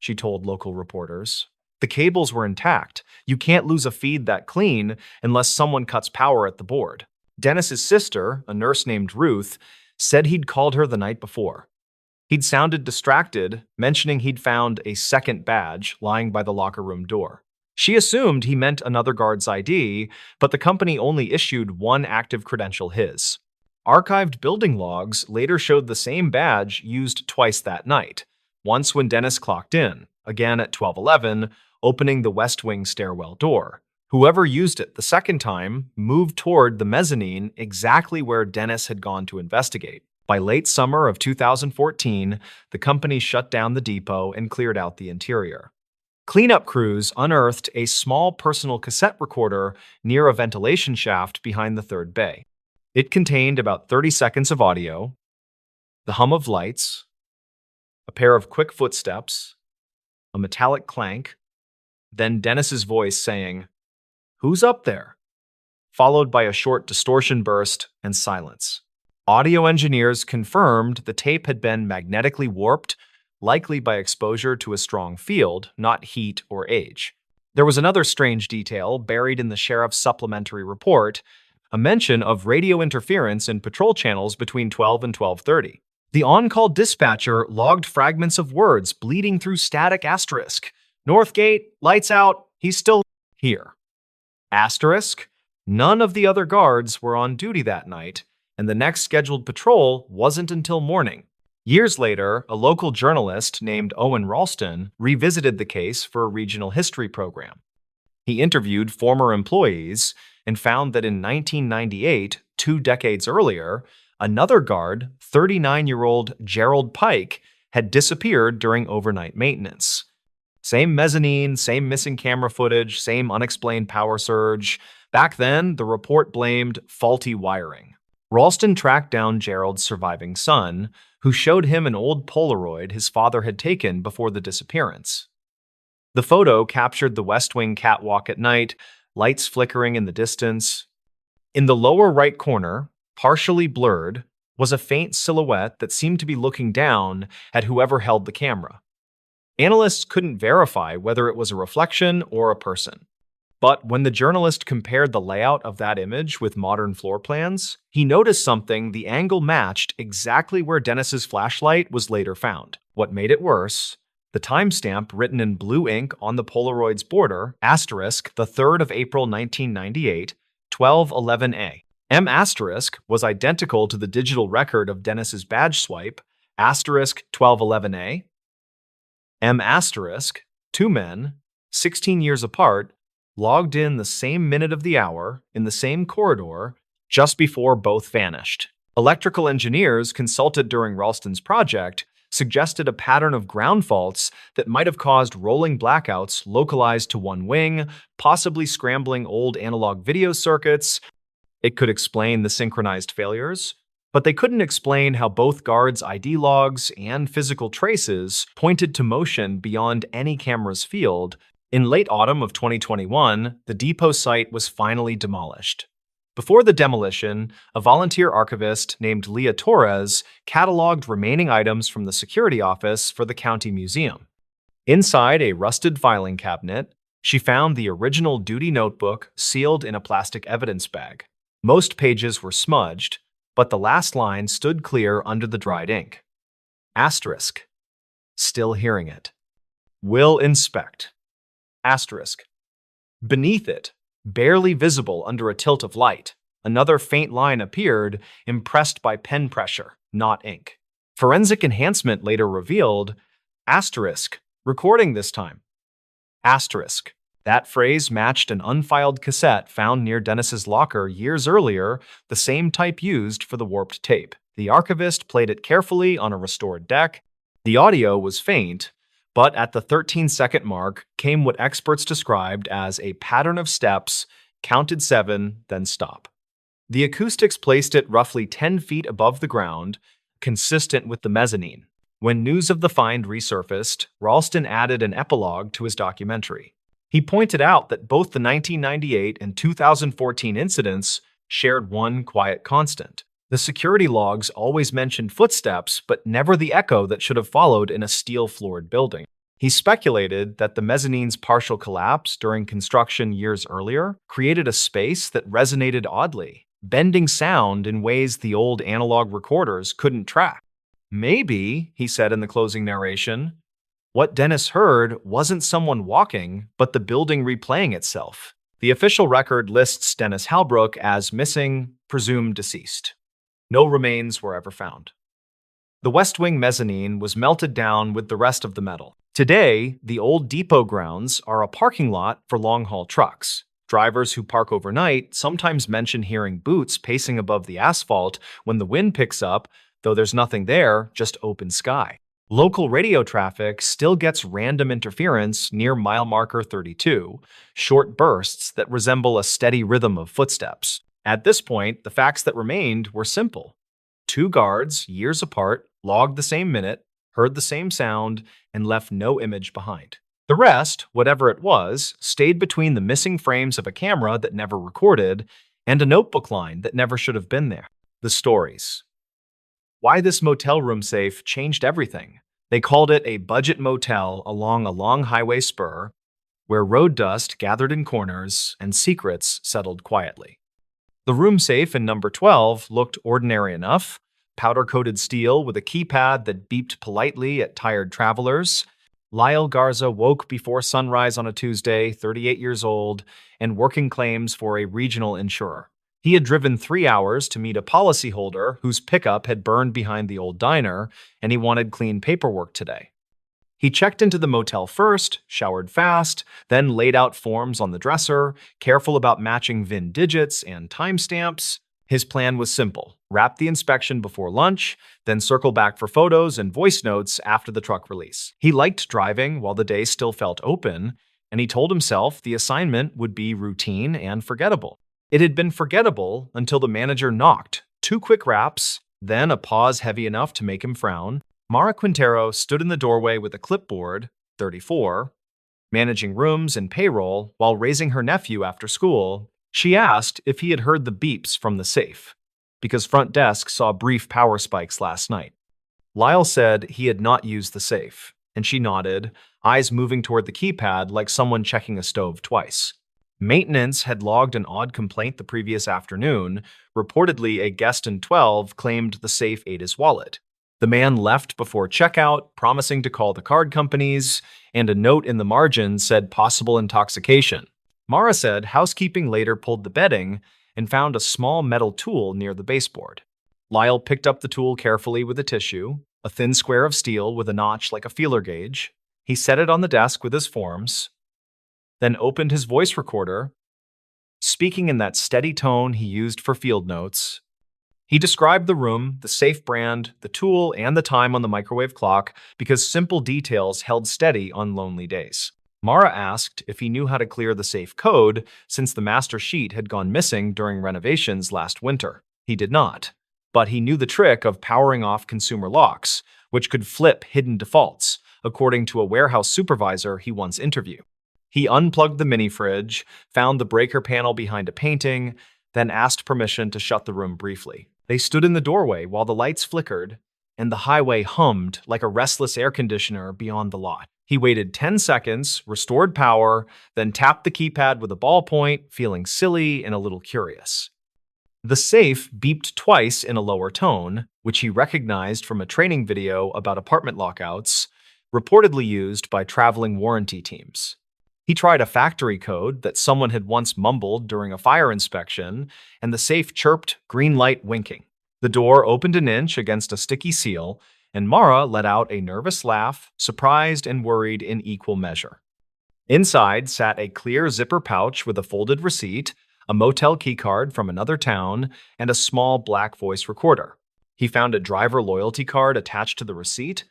she told local reporters. The cables were intact. You can't lose a feed that clean unless someone cuts power at the board. Dennis's sister, a nurse named Ruth, said he'd called her the night before. He'd sounded distracted, mentioning he'd found a second badge lying by the locker room door. She assumed he meant another guard's ID, but the company only issued one active credential, his. Archived building logs later showed the same badge used twice that night, once when Dennis clocked in, again at 12:11, opening the West Wing stairwell door. Whoever used it the second time moved toward the mezzanine exactly where Dennis had gone to investigate. By late summer of 2014, the company shut down the depot and cleared out the interior. Cleanup crews unearthed a small personal cassette recorder near a ventilation shaft behind the third bay. It contained about 30 seconds of audio, the hum of lights, a pair of quick footsteps, a metallic clank, then Dennis's voice saying, "Who's up there?" followed by a short distortion burst and silence. Audio engineers confirmed the tape had been magnetically warped, likely by exposure to a strong field, not heat or age. There was another strange detail buried in the sheriff's supplementary report, a mention of radio interference in patrol channels between 12 and 12:30. The on-call dispatcher logged fragments of words bleeding through static asterisk. Northgate, lights out, he's still here. Asterisk, none of the other guards were on duty that night, and the next scheduled patrol wasn't until morning. Years later, a local journalist named Owen Ralston revisited the case for a regional history program. He interviewed former employees and found that in 1998, 2 decades earlier, another guard, 39-year-old Gerald Pike, had disappeared during overnight maintenance. Same mezzanine, same missing camera footage, same unexplained power surge. Back then, the report blamed faulty wiring. Ralston tracked down Gerald's surviving son, who showed him an old Polaroid his father had taken before the disappearance. The photo captured the West Wing catwalk at night, lights flickering in the distance. In the lower right corner, partially blurred, was a faint silhouette that seemed to be looking down at whoever held the camera. Analysts couldn't verify whether it was a reflection or a person. But when the journalist compared the layout of that image with modern floor plans, he noticed something: the angle matched exactly where Dennis's flashlight was later found. What made it worse, the timestamp written in blue ink on the Polaroid's border, asterisk, the 3rd of April 1998, 12:11 a. M asterisk was identical to the digital record of Dennis's badge swipe, asterisk 12:11 a. M asterisk, two men, 16 years apart, logged in the same minute of the hour, in the same corridor, just before both vanished. Electrical engineers consulted during Ralston's project suggested a pattern of ground faults that might have caused rolling blackouts localized to one wing, possibly scrambling old analog video circuits. It could explain the synchronized failures, but they couldn't explain how both guards' ID logs and physical traces pointed to motion beyond any camera's field. In late autumn of 2021, the depot site was finally demolished. Before the demolition, a volunteer archivist named Leah Torres cataloged remaining items from the security office for the county museum. Inside a rusted filing cabinet, she found the original duty notebook sealed in a plastic evidence bag. Most pages were smudged, but the last line stood clear under the dried ink. Asterisk. Still hearing it. Will inspect. Asterisk. Beneath it, barely visible under a tilt of light, another faint line appeared, impressed by pen pressure, not ink. Forensic enhancement later revealed, asterisk, recording this time. Asterisk. That phrase matched an unfiled cassette found near Dennis's locker years earlier, the same type used for the warped tape. The archivist played it carefully on a restored deck. The audio was faint, but at the 13-second mark came what experts described as a pattern of steps, counted 7, then stop. The acoustics placed it roughly 10 feet above the ground, consistent with the mezzanine. When news of the find resurfaced, Ralston added an epilogue to his documentary. He pointed out that both the 1998 and 2014 incidents shared one quiet constant. The security logs always mentioned footsteps, but never the echo that should have followed in a steel-floored building. He speculated that the mezzanine's partial collapse during construction years earlier created a space that resonated oddly, bending sound in ways the old analog recorders couldn't track. Maybe, he said in the closing narration, what Dennis heard wasn't someone walking, but the building replaying itself. The official record lists Dennis Halbrook as missing, presumed deceased. No remains were ever found. The West Wing mezzanine was melted down with the rest of the metal. Today, the old depot grounds are a parking lot for long-haul trucks. Drivers who park overnight sometimes mention hearing boots pacing above the asphalt when the wind picks up, though there's nothing there, just open sky. Local radio traffic still gets random interference near mile marker 32, short bursts that resemble a steady rhythm of footsteps. At this point, the facts that remained were simple. 2 guards, years apart, logged the same minute, heard the same sound, and left no image behind. The rest, whatever it was, stayed between the missing frames of a camera that never recorded and a notebook line that never should have been there. The stories. Why this motel room safe changed everything. They called it a budget motel along a long highway spur where road dust gathered in corners and secrets settled quietly. The room safe in number 12 looked ordinary enough, powder-coated steel with a keypad that beeped politely at tired travelers. Lyle Garza woke before sunrise on a Tuesday, 38 years old, and working claims for a regional insurer. He had driven 3 hours to meet a policyholder whose pickup had burned behind the old diner, and he wanted clean paperwork today. He checked into the motel first, showered fast, then laid out forms on the dresser, careful about matching VIN digits and timestamps. His plan was simple: wrap the inspection before lunch, then circle back for photos and voice notes after the truck release. He liked driving while the day still felt open, and he told himself the assignment would be routine and forgettable. It had been forgettable until the manager knocked. 2 quick raps, then a pause heavy enough to make him frown. Mara Quintero stood in the doorway with a clipboard, 34, managing rooms and payroll while raising her nephew after school. She asked if he had heard the beeps from the safe, because front desk saw brief power spikes last night. Lyle said he had not used the safe, and she nodded, eyes moving toward the keypad like someone checking a stove twice. Maintenance had logged an odd complaint the previous afternoon. Reportedly, a guest in 12 claimed the safe ate his wallet. The man left before checkout, promising to call the card companies, and a note in the margin said possible intoxication. Mara said housekeeping later pulled the bedding and found a small metal tool near the baseboard. Lyle picked up the tool carefully with a tissue, a thin square of steel with a notch like a feeler gauge. He set it on the desk with his forms, then opened his voice recorder, speaking in that steady tone he used for field notes. He described the room, the safe brand, the tool, and the time on the microwave clock because simple details held steady on lonely days. Mara asked if he knew how to clear the safe code since the master sheet had gone missing during renovations last winter. He did not, but he knew the trick of powering off consumer locks, which could flip hidden defaults, according to a warehouse supervisor he once interviewed. He unplugged the mini fridge, found the breaker panel behind a painting, then asked permission to shut the room briefly. They stood in the doorway while the lights flickered and the highway hummed like a restless air conditioner beyond the lot. He waited 10 seconds, restored power, then tapped the keypad with a ballpoint, feeling silly and a little curious. The safe beeped twice in a lower tone, which he recognized from a training video about apartment lockouts, reportedly used by traveling warranty teams. He tried a factory code that someone had once mumbled during a fire inspection, and the safe chirped, green light winking. The door opened an inch against a sticky seal, and Mara let out a nervous laugh, surprised and worried in equal measure. Inside sat a clear zipper pouch with a folded receipt, a motel keycard from another town, and a small black voice recorder. He found a driver loyalty card attached to the receipt,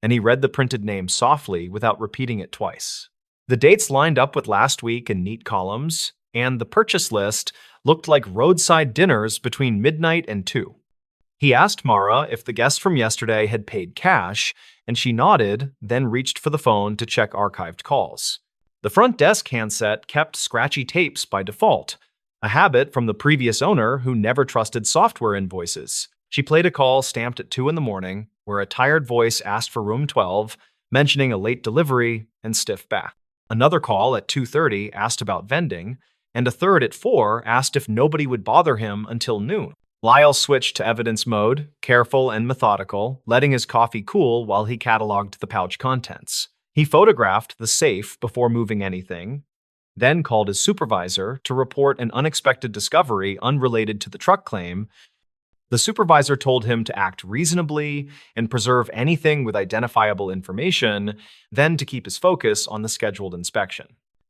and he read the printed name softly without repeating it twice. The dates lined up with last week in neat columns, and the purchase list looked like roadside dinners between midnight and 2. He asked Mara if the guest from yesterday had paid cash, and she nodded, then reached for the phone to check archived calls. The front desk handset kept scratchy tapes by default, a habit from the previous owner who never trusted software invoices. She played a call stamped at 2 in the morning, where a tired voice asked for room 12, mentioning a late delivery and stiff back. Another call at 2:30 asked about vending, and a third at 4 asked if nobody would bother him until noon. Lyle switched to evidence mode, careful and methodical, letting his coffee cool while he cataloged the pouch contents. He photographed the safe before moving anything, then called his supervisor to report an unexpected discovery unrelated to the truck claim. The supervisor told him to act reasonably and preserve anything with identifiable information, then to keep his focus on the scheduled inspection.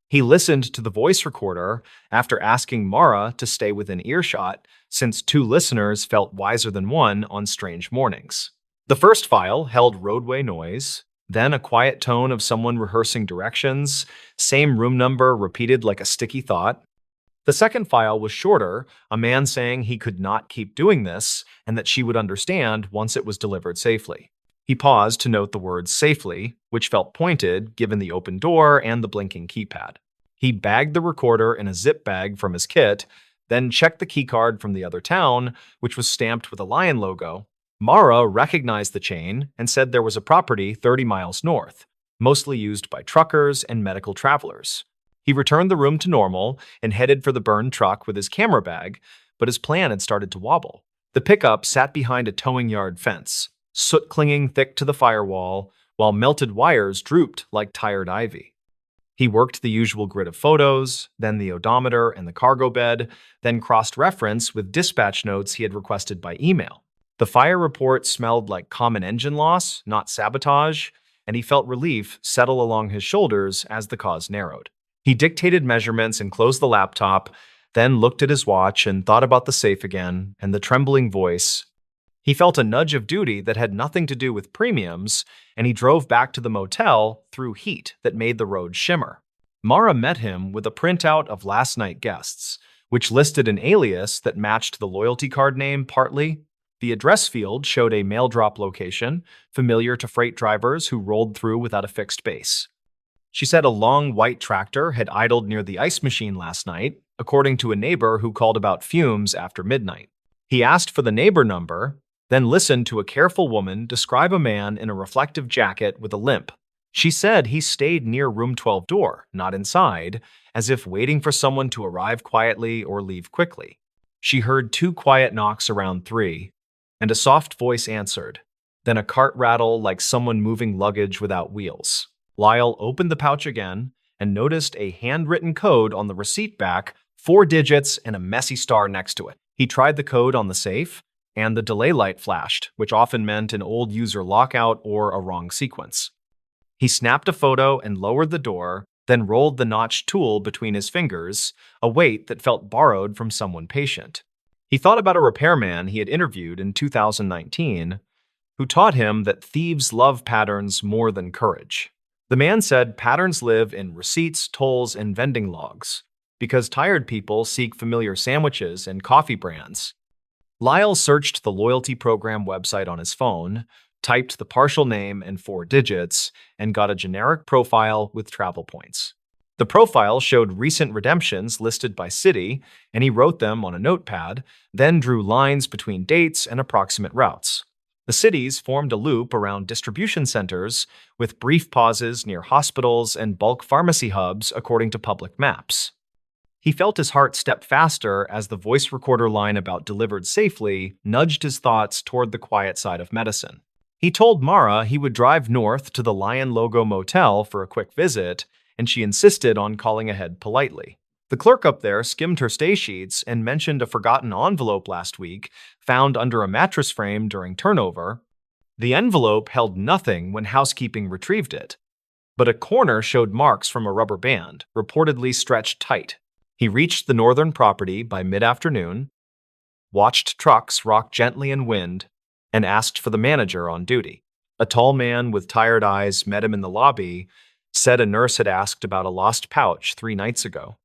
He listened to the voice recorder after asking Mara to stay within earshot, since 2 listeners felt wiser than one on strange mornings. The first file held roadway noise, then a quiet tone of someone rehearsing directions, same room number repeated like a sticky thought. The second file was shorter, a man saying he could not keep doing this and that she would understand once it was delivered safely. He paused to note the words safely, which felt pointed given the open door and the blinking keypad. He bagged the recorder in a zip bag from his kit, then checked the keycard from the other town, which was stamped with a lion logo. Mara recognized the chain and said there was a property 30 miles north, mostly used by truckers and medical travelers. He returned the room to normal and headed for the burned truck with his camera bag, but his plan had started to wobble. The pickup sat behind a towing yard fence, soot clinging thick to the firewall, while melted wires drooped like tired ivy. He worked the usual grid of photos, then the odometer and the cargo bed, then cross-reference with dispatch notes he had requested by email. The fire report smelled like common engine loss, not sabotage, and he felt relief settle along his shoulders as the cause narrowed. He dictated measurements and closed the laptop, then looked at his watch and thought about the safe again and the trembling voice. He felt a nudge of duty that had nothing to do with premiums, and he drove back to the motel through heat that made the road shimmer. Mara met him with a printout of last night guests, which listed an alias that matched the loyalty card name partly. The address field showed a mail drop location, familiar to freight drivers who rolled through without a fixed base. She said a long white tractor had idled near the ice machine last night, according to a neighbor who called about fumes after midnight. He asked for the neighbor number, then listened to a careful woman describe a man in a reflective jacket with a limp. She said he stayed near room 12 door, not inside, as if waiting for someone to arrive quietly or leave quickly. She heard 2 quiet knocks around 3, and a soft voice answered, then a cart rattle like someone moving luggage without wheels. Lyle opened the pouch again and noticed a handwritten code on the receipt back, 4 digits and a messy star next to it. He tried the code on the safe, and the delay light flashed, which often meant an old user lockout or a wrong sequence. He snapped a photo and lowered the door, then rolled the notched tool between his fingers, a weight that felt borrowed from someone patient. He thought about a repairman he had interviewed in 2019 who taught him that thieves love patterns more than courage. The man said patterns live in receipts, tolls, and vending logs, because tired people seek familiar sandwiches and coffee brands. Lyle searched the loyalty program website on his phone, typed the partial name and 4 digits, and got a generic profile with travel points. The profile showed recent redemptions listed by city, and he wrote them on a notepad, then drew lines between dates and approximate routes. The cities formed a loop around distribution centers, with brief pauses near hospitals and bulk pharmacy hubs according to public maps. He felt his heart step faster as the voice recorder line about delivered safely nudged his thoughts toward the quiet side of medicine. He told Mara he would drive north to the Lion Logo Motel for a quick visit, and she insisted on calling ahead politely. The clerk up there skimmed her stay sheets and mentioned a forgotten envelope last week found under a mattress frame during turnover. The envelope held nothing when housekeeping retrieved it, but a corner showed marks from a rubber band, reportedly stretched tight. He reached the northern property by mid-afternoon, watched trucks rock gently in wind, and asked for the manager on duty. A tall man with tired eyes met him in the lobby, said a nurse had asked about a lost pouch 3 nights ago.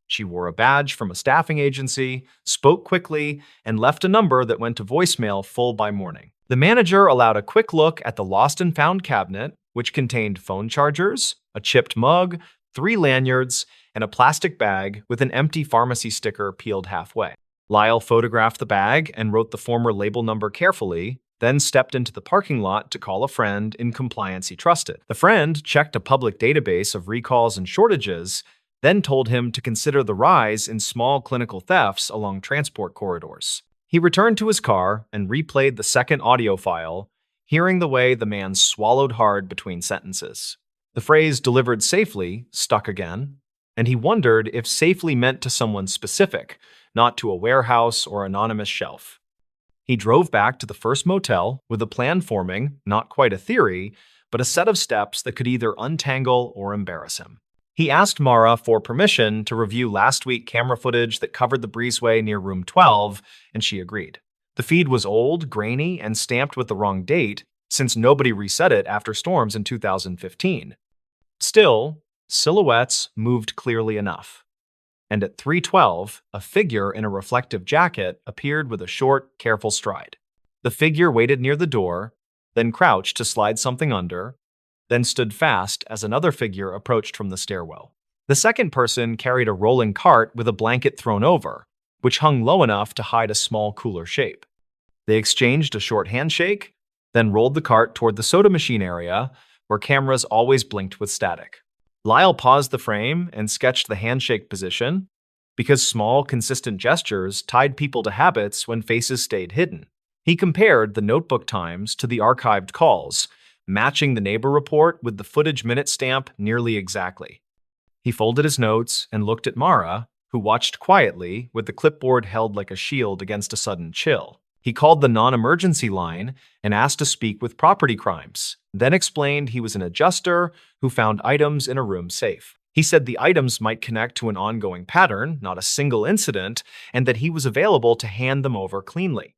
She wore a badge from a staffing agency, spoke quickly, and left a number that went to voicemail full by morning. The manager allowed a quick look at the lost and found cabinet, which contained phone chargers, a chipped mug, 3 lanyards, and a plastic bag with an empty pharmacy sticker peeled halfway. Lyle photographed the bag and wrote the former label number carefully, then stepped into the parking lot to call a friend in compliance he trusted. The friend checked a public database of recalls and shortages, then told him to consider the rise in small clinical thefts along transport corridors. He returned to his car and replayed the second audio file, hearing the way the man swallowed hard between sentences. The phrase "delivered safely" stuck again, and he wondered if safely meant to someone specific, not to a warehouse or anonymous shelf. He drove back to the first motel with a plan forming, not quite a theory, but a set of steps that could either untangle or embarrass him. He asked Mara for permission to review last week camera footage that covered the breezeway near room 12, and she agreed. The feed was old, grainy, and stamped with the wrong date, since nobody reset it after storms in 2015. Still, silhouettes moved clearly enough. And at 3:12, a figure in a reflective jacket appeared with a short, careful stride. The figure waited near the door, then crouched to slide something under, then stood fast as another figure approached from the stairwell. The second person carried a rolling cart with a blanket thrown over, which hung low enough to hide a small cooler shape. They exchanged a short handshake, then rolled the cart toward the soda machine area, where cameras always blinked with static. Lyle paused the frame and sketched the handshake position, because small, consistent gestures tied people to habits when faces stayed hidden. He compared the notebook times to the archived calls, matching the neighbor report with the footage minute stamp nearly exactly. He folded his notes and looked at Mara, who watched quietly with the clipboard held like a shield against a sudden chill. He called the non-emergency line and asked to speak with property crimes, then explained he was an adjuster who found items in a room safe. He said the items might connect to an ongoing pattern, not a single incident, and that he was available to hand them over cleanly.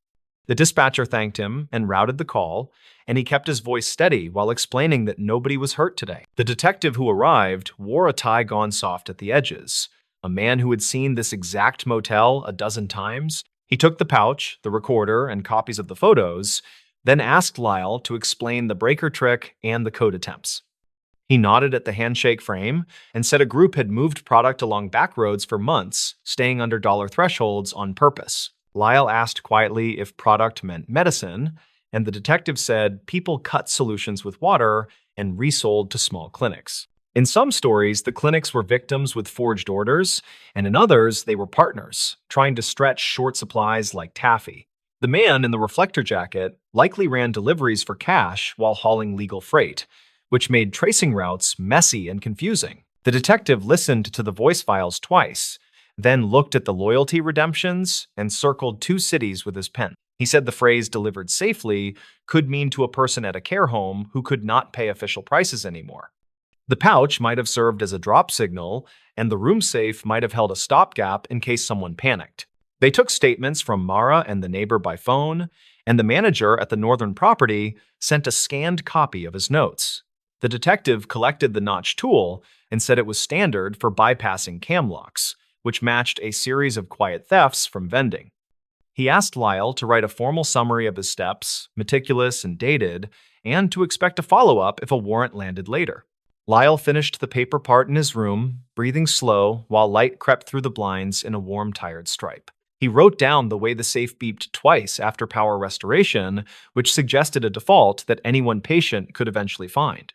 The dispatcher thanked him and routed the call, and he kept his voice steady while explaining that nobody was hurt today. The detective who arrived wore a tie gone soft at the edges, a man who had seen this exact motel a dozen times. He took the pouch, the recorder, and copies of the photos, then asked Lyle to explain the breaker trick and the code attempts. He nodded at the handshake frame and said a group had moved product along back roads for months, staying under dollar thresholds on purpose. Lyle asked quietly if product meant medicine, and the detective said people cut solutions with water and resold to small clinics. In some stories, the clinics were victims with forged orders, and in others, they were partners, trying to stretch short supplies like taffy. The man in the reflector jacket likely ran deliveries for cash while hauling legal freight, which made tracing routes messy and confusing. The detective listened to the voice files twice, then looked at the loyalty redemptions and circled 2 cities with his pen. He said the phrase delivered safely could mean to a person at a care home who could not pay official prices anymore. The pouch might have served as a drop signal, and the room safe might have held a stopgap in case someone panicked. They took statements from Mara and the neighbor by phone, and the manager at the northern property sent a scanned copy of his notes. The detective collected the notch tool and said it was standard for bypassing cam locks, which matched a series of quiet thefts from vending. He asked Lyle to write a formal summary of his steps, meticulous and dated, and to expect a follow-up if a warrant landed later. Lyle finished the paper part in his room, breathing slow while light crept through the blinds in a warm, tired stripe. He wrote down the way the safe beeped twice after power restoration, which suggested a default that any one patient could eventually find.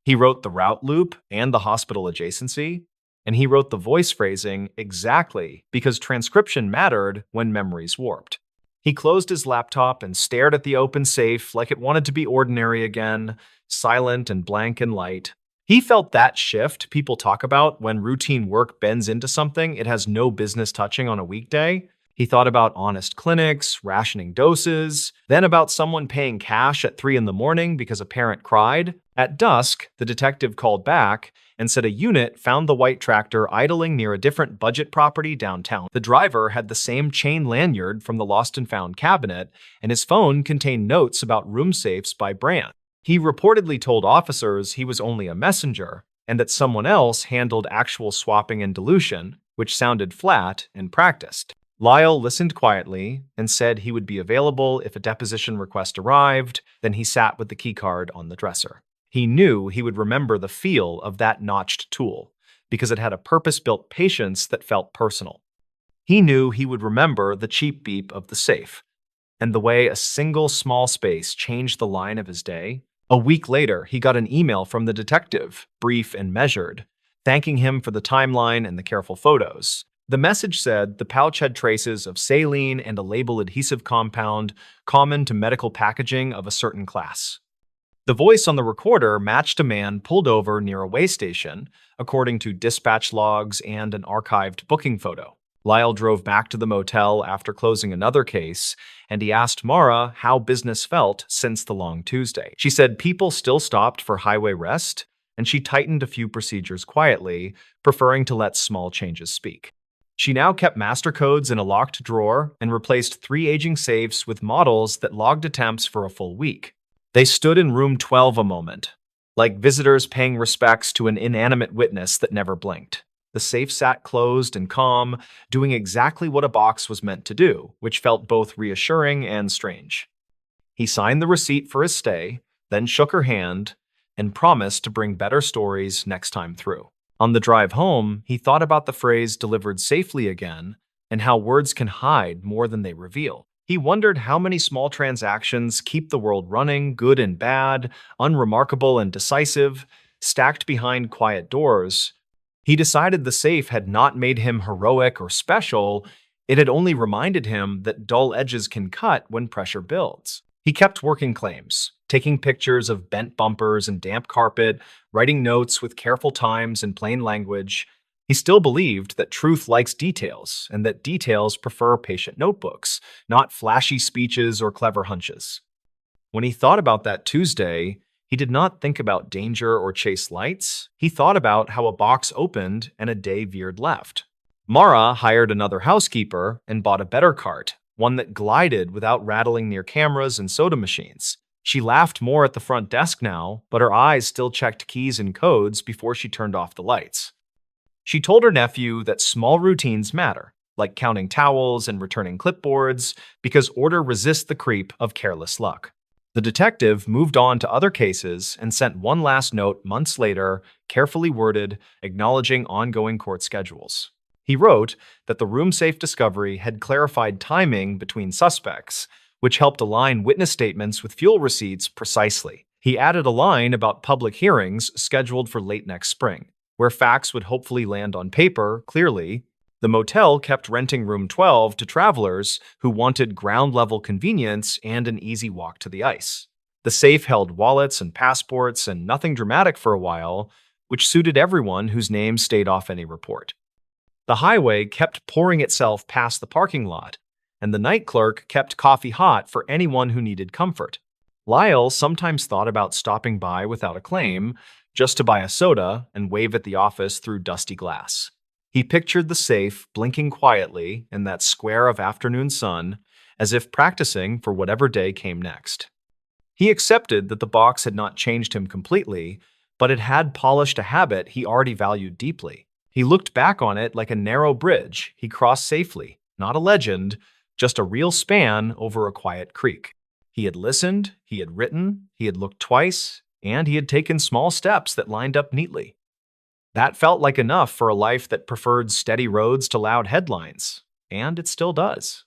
He wrote the route loop and the hospital adjacency, and he wrote the voice phrasing exactly because transcription mattered when memories warped. He closed his laptop and stared at the open safe like it wanted to be ordinary again, silent and blank and light. He felt that shift people talk about when routine work bends into something it has no business touching on a weekday. He thought about honest clinics, rationing doses, then about someone paying cash at 3 in the morning because a parent cried. At dusk, the detective called back and said a unit found the white tractor idling near a different budget property downtown. The driver had the same chain lanyard from the lost and found cabinet, and his phone contained notes about room safes by brand. He reportedly told officers he was only a messenger and that someone else handled actual swapping and dilution, which sounded flat and practiced. Lyle listened quietly and said he would be available if a deposition request arrived. Then he sat with the keycard on the dresser. He knew he would remember the feel of that notched tool because it had a purpose-built patience that felt personal. He knew he would remember the cheap beep of the safe and the way a single small space changed the line of his day. A week later, he got an email from the detective, brief and measured, thanking him for the timeline and the careful photos. The message said the pouch had traces of saline and a label adhesive compound common to medical packaging of a certain class. The voice on the recorder matched a man pulled over near a way station, according to dispatch logs and an archived booking photo. Lyle drove back to the motel after closing another case, and he asked Mara how business felt since the long Tuesday. She said people still stopped for highway rest, and she tightened a few procedures quietly, preferring to let small changes speak. She now kept master codes in a locked drawer and replaced 3 aging safes with models that logged attempts for a full week. They stood in room 12 a moment, like visitors paying respects to an inanimate witness that never blinked. The safe sat closed and calm, doing exactly what a box was meant to do, which felt both reassuring and strange. He signed the receipt for his stay, then shook her hand, and promised to bring better stories next time through. On the drive home, he thought about the phrase delivered safely again and how words can hide more than they reveal. He wondered how many small transactions keep the world running, good and bad, unremarkable and decisive, stacked behind quiet doors. He decided the safe had not made him heroic or special, it had only reminded him that dull edges can cut when pressure builds. He kept working claims, taking pictures of bent bumpers and damp carpet, writing notes with careful times and plain language. He still believed that truth likes details and that details prefer patient notebooks, not flashy speeches or clever hunches. When he thought about that Tuesday, he did not think about danger or chase lights. He thought about how a box opened and a day veered left. Mara hired another housekeeper and bought a better cart, one that glided without rattling near cameras and soda machines. She laughed more at the front desk now, but her eyes still checked keys and codes before she turned off the lights. She told her nephew that small routines matter, like counting towels and returning clipboards, because order resists the creep of careless luck. The detective moved on to other cases and sent one last note months later, carefully worded, acknowledging ongoing court schedules. He wrote that the room-safe discovery had clarified timing between suspects, which helped align witness statements with fuel receipts precisely. He added a line about public hearings scheduled for late next spring, where facts would hopefully land on paper clearly. The motel kept renting room 12 to travelers who wanted ground-level convenience and an easy walk to the ice. The safe held wallets and passports and nothing dramatic for a while, which suited everyone whose name stayed off any report. The highway kept pouring itself past the parking lot, and the night clerk kept coffee hot for anyone who needed comfort. Lyle sometimes thought about stopping by without a claim, just to buy a soda and wave at the office through dusty glass. He pictured the safe blinking quietly in that square of afternoon sun, as if practicing for whatever day came next. He accepted that the box had not changed him completely, but it had polished a habit he already valued deeply. He looked back on it like a narrow bridge he crossed safely, not a legend, just a real span over a quiet creek. He had listened, he had written, he had looked twice, and he had taken small steps that lined up neatly. That felt like enough for a life that preferred steady roads to loud headlines, and it still does.